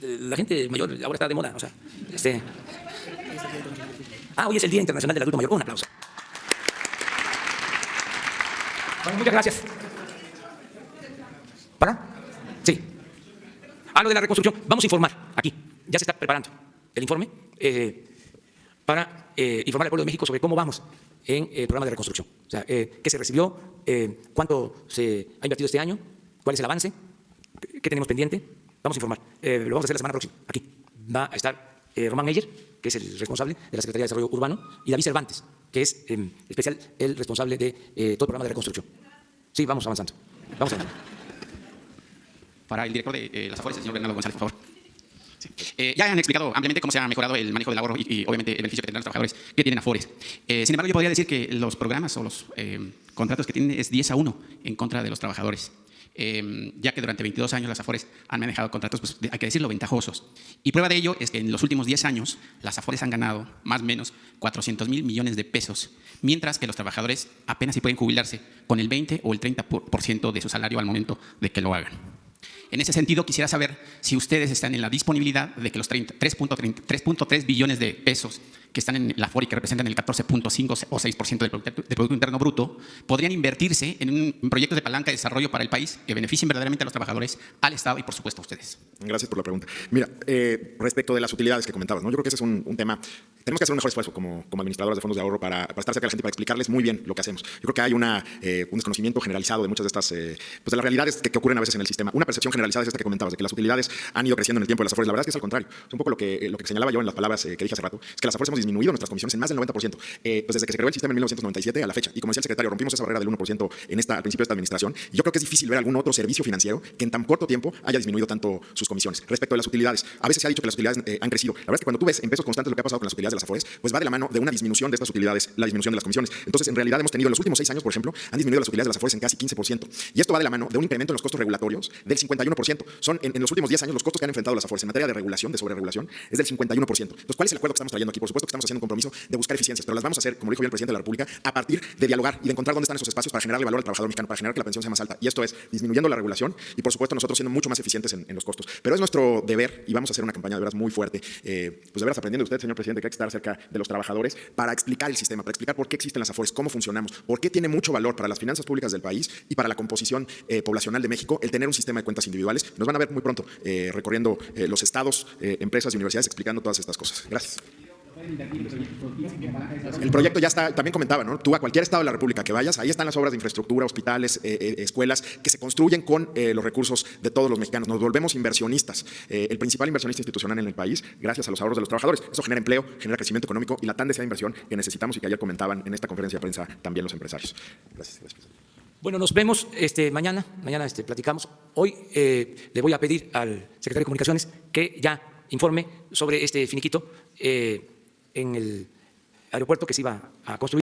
la gente mayor ahora está de moda. O sea, hoy es el Día Internacional del Adulto Mayor. Un aplauso. Bueno, muchas gracias. ¿Para? Sí. Lo de la reconstrucción. Vamos a informar aquí. Ya se está preparando el informe para informar al pueblo de México sobre cómo vamos en el programa de reconstrucción. O sea, qué se recibió, cuánto se ha invertido este año, cuál es el avance, qué tenemos pendiente. Vamos a informar. Lo vamos a hacer la semana próxima. Aquí va a estar Román Meyer, que es el responsable de la Secretaría de Desarrollo Urbano, y David Cervantes, que es especial el responsable de todo el programa de reconstrucción. Sí, vamos avanzando. Vamos avanzando. Para el director de las AFORES, el señor Bernardo González, por favor. Sí. Ya han explicado ampliamente cómo se ha mejorado el manejo del ahorro y obviamente el beneficio que tendrán los trabajadores que tienen Afores. Sin embargo, yo podría decir que los programas o los contratos que tienen es 10-1 en contra de los trabajadores. Ya que durante 22 años las Afores han manejado contratos, pues, hay que decirlo, ventajosos. Y prueba de ello es que en los últimos 10 años las Afores han ganado más o menos 400,000 millones de pesos, mientras que los trabajadores apenas si pueden jubilarse con el 20 o el 30% de su salario al momento de que lo hagan. En ese sentido, quisiera saber si ustedes están en la disponibilidad de que los 3.3 billones de pesos que están en la Afore y que representan el 14.5 o 6% del Producto Interno Bruto, podrían invertirse en proyectos de palanca de desarrollo para el país que beneficien verdaderamente a los trabajadores, al Estado y, por supuesto, a ustedes. Gracias por la pregunta. Mira, respecto de las utilidades que comentabas, ¿no? Yo creo que ese es un tema. Tenemos que hacer un mejor esfuerzo como administradores de fondos de ahorro para estar cerca de la gente, para explicarles muy bien lo que hacemos. Yo creo que hay un desconocimiento generalizado de muchas de estas, pues de las realidades que ocurren a veces en el sistema. Una percepción generalizada es esta que comentabas, de que las utilidades han ido creciendo en el tiempo de las Afores. La verdad es que es al contrario. Es un poco lo que señalaba yo en las palabras que dije hace rato, es que las Afores hemos disminuido nuestras comisiones en más del 90%. Pues desde que se creó el sistema en 1997 a la fecha. Y como decía el secretario, rompimos esa barrera del 1% al principio de esta administración. Y yo creo que es difícil ver algún otro servicio financiero que en tan corto tiempo haya disminuido tanto sus comisiones. Respecto de las utilidades, a veces se ha dicho que las utilidades han crecido. La verdad es que cuando tú ves en pesos constantes lo que ha pasado con las utilidades de las Afores, pues va de la mano de una disminución de estas utilidades, la disminución de las comisiones. Entonces, en realidad hemos tenido en los últimos 6 años, por ejemplo, han disminuido las utilidades de las Afores en casi 15%. Y esto va de la mano de un incremento en los costos regulatorios del 51%. Son en los últimos 10 años los costos que han enfrentado las Afores en materia de regulación, de sobreregulación, es del 51%. Entonces, ¿cuál es el acuerdo que estamos trayendo aquí? Por supuesto que estamos haciendo un compromiso de buscar eficiencias, pero las vamos a hacer, como dijo bien el presidente de la República, a partir de dialogar y de encontrar dónde están esos espacios para generarle valor al trabajador mexicano, para generar que la pensión sea más alta. Y esto es disminuyendo la regulación y, por supuesto, nosotros siendo mucho más eficientes en los costos. Pero es nuestro deber, y vamos a hacer una campaña de veras muy fuerte, pues de veras aprendiendo de usted, señor presidente, que hay que estar cerca de los trabajadores para explicar el sistema, para explicar por qué existen las Afores, cómo funcionamos, por qué tiene mucho valor para las finanzas públicas del país y para la composición poblacional de México el tener un sistema de cuentas individuales. Nos van a ver muy pronto recorriendo los estados, empresas y universidades explicando todas estas cosas. Gracias. El proyecto ya está, también comentaba, ¿no? Tú a cualquier estado de la República que vayas, ahí están las obras de infraestructura, hospitales, escuelas, que se construyen con los recursos de todos los mexicanos. Nos volvemos inversionistas, el principal inversionista institucional en el país, gracias a los ahorros de los trabajadores. Eso genera empleo, genera crecimiento económico y la tan deseada inversión que necesitamos y que ayer comentaban en esta conferencia de prensa también los empresarios. Gracias. Bueno, nos vemos mañana platicamos. Hoy le voy a pedir al secretario de Comunicaciones que ya informe sobre este finiquito en el aeropuerto que se iba a construir.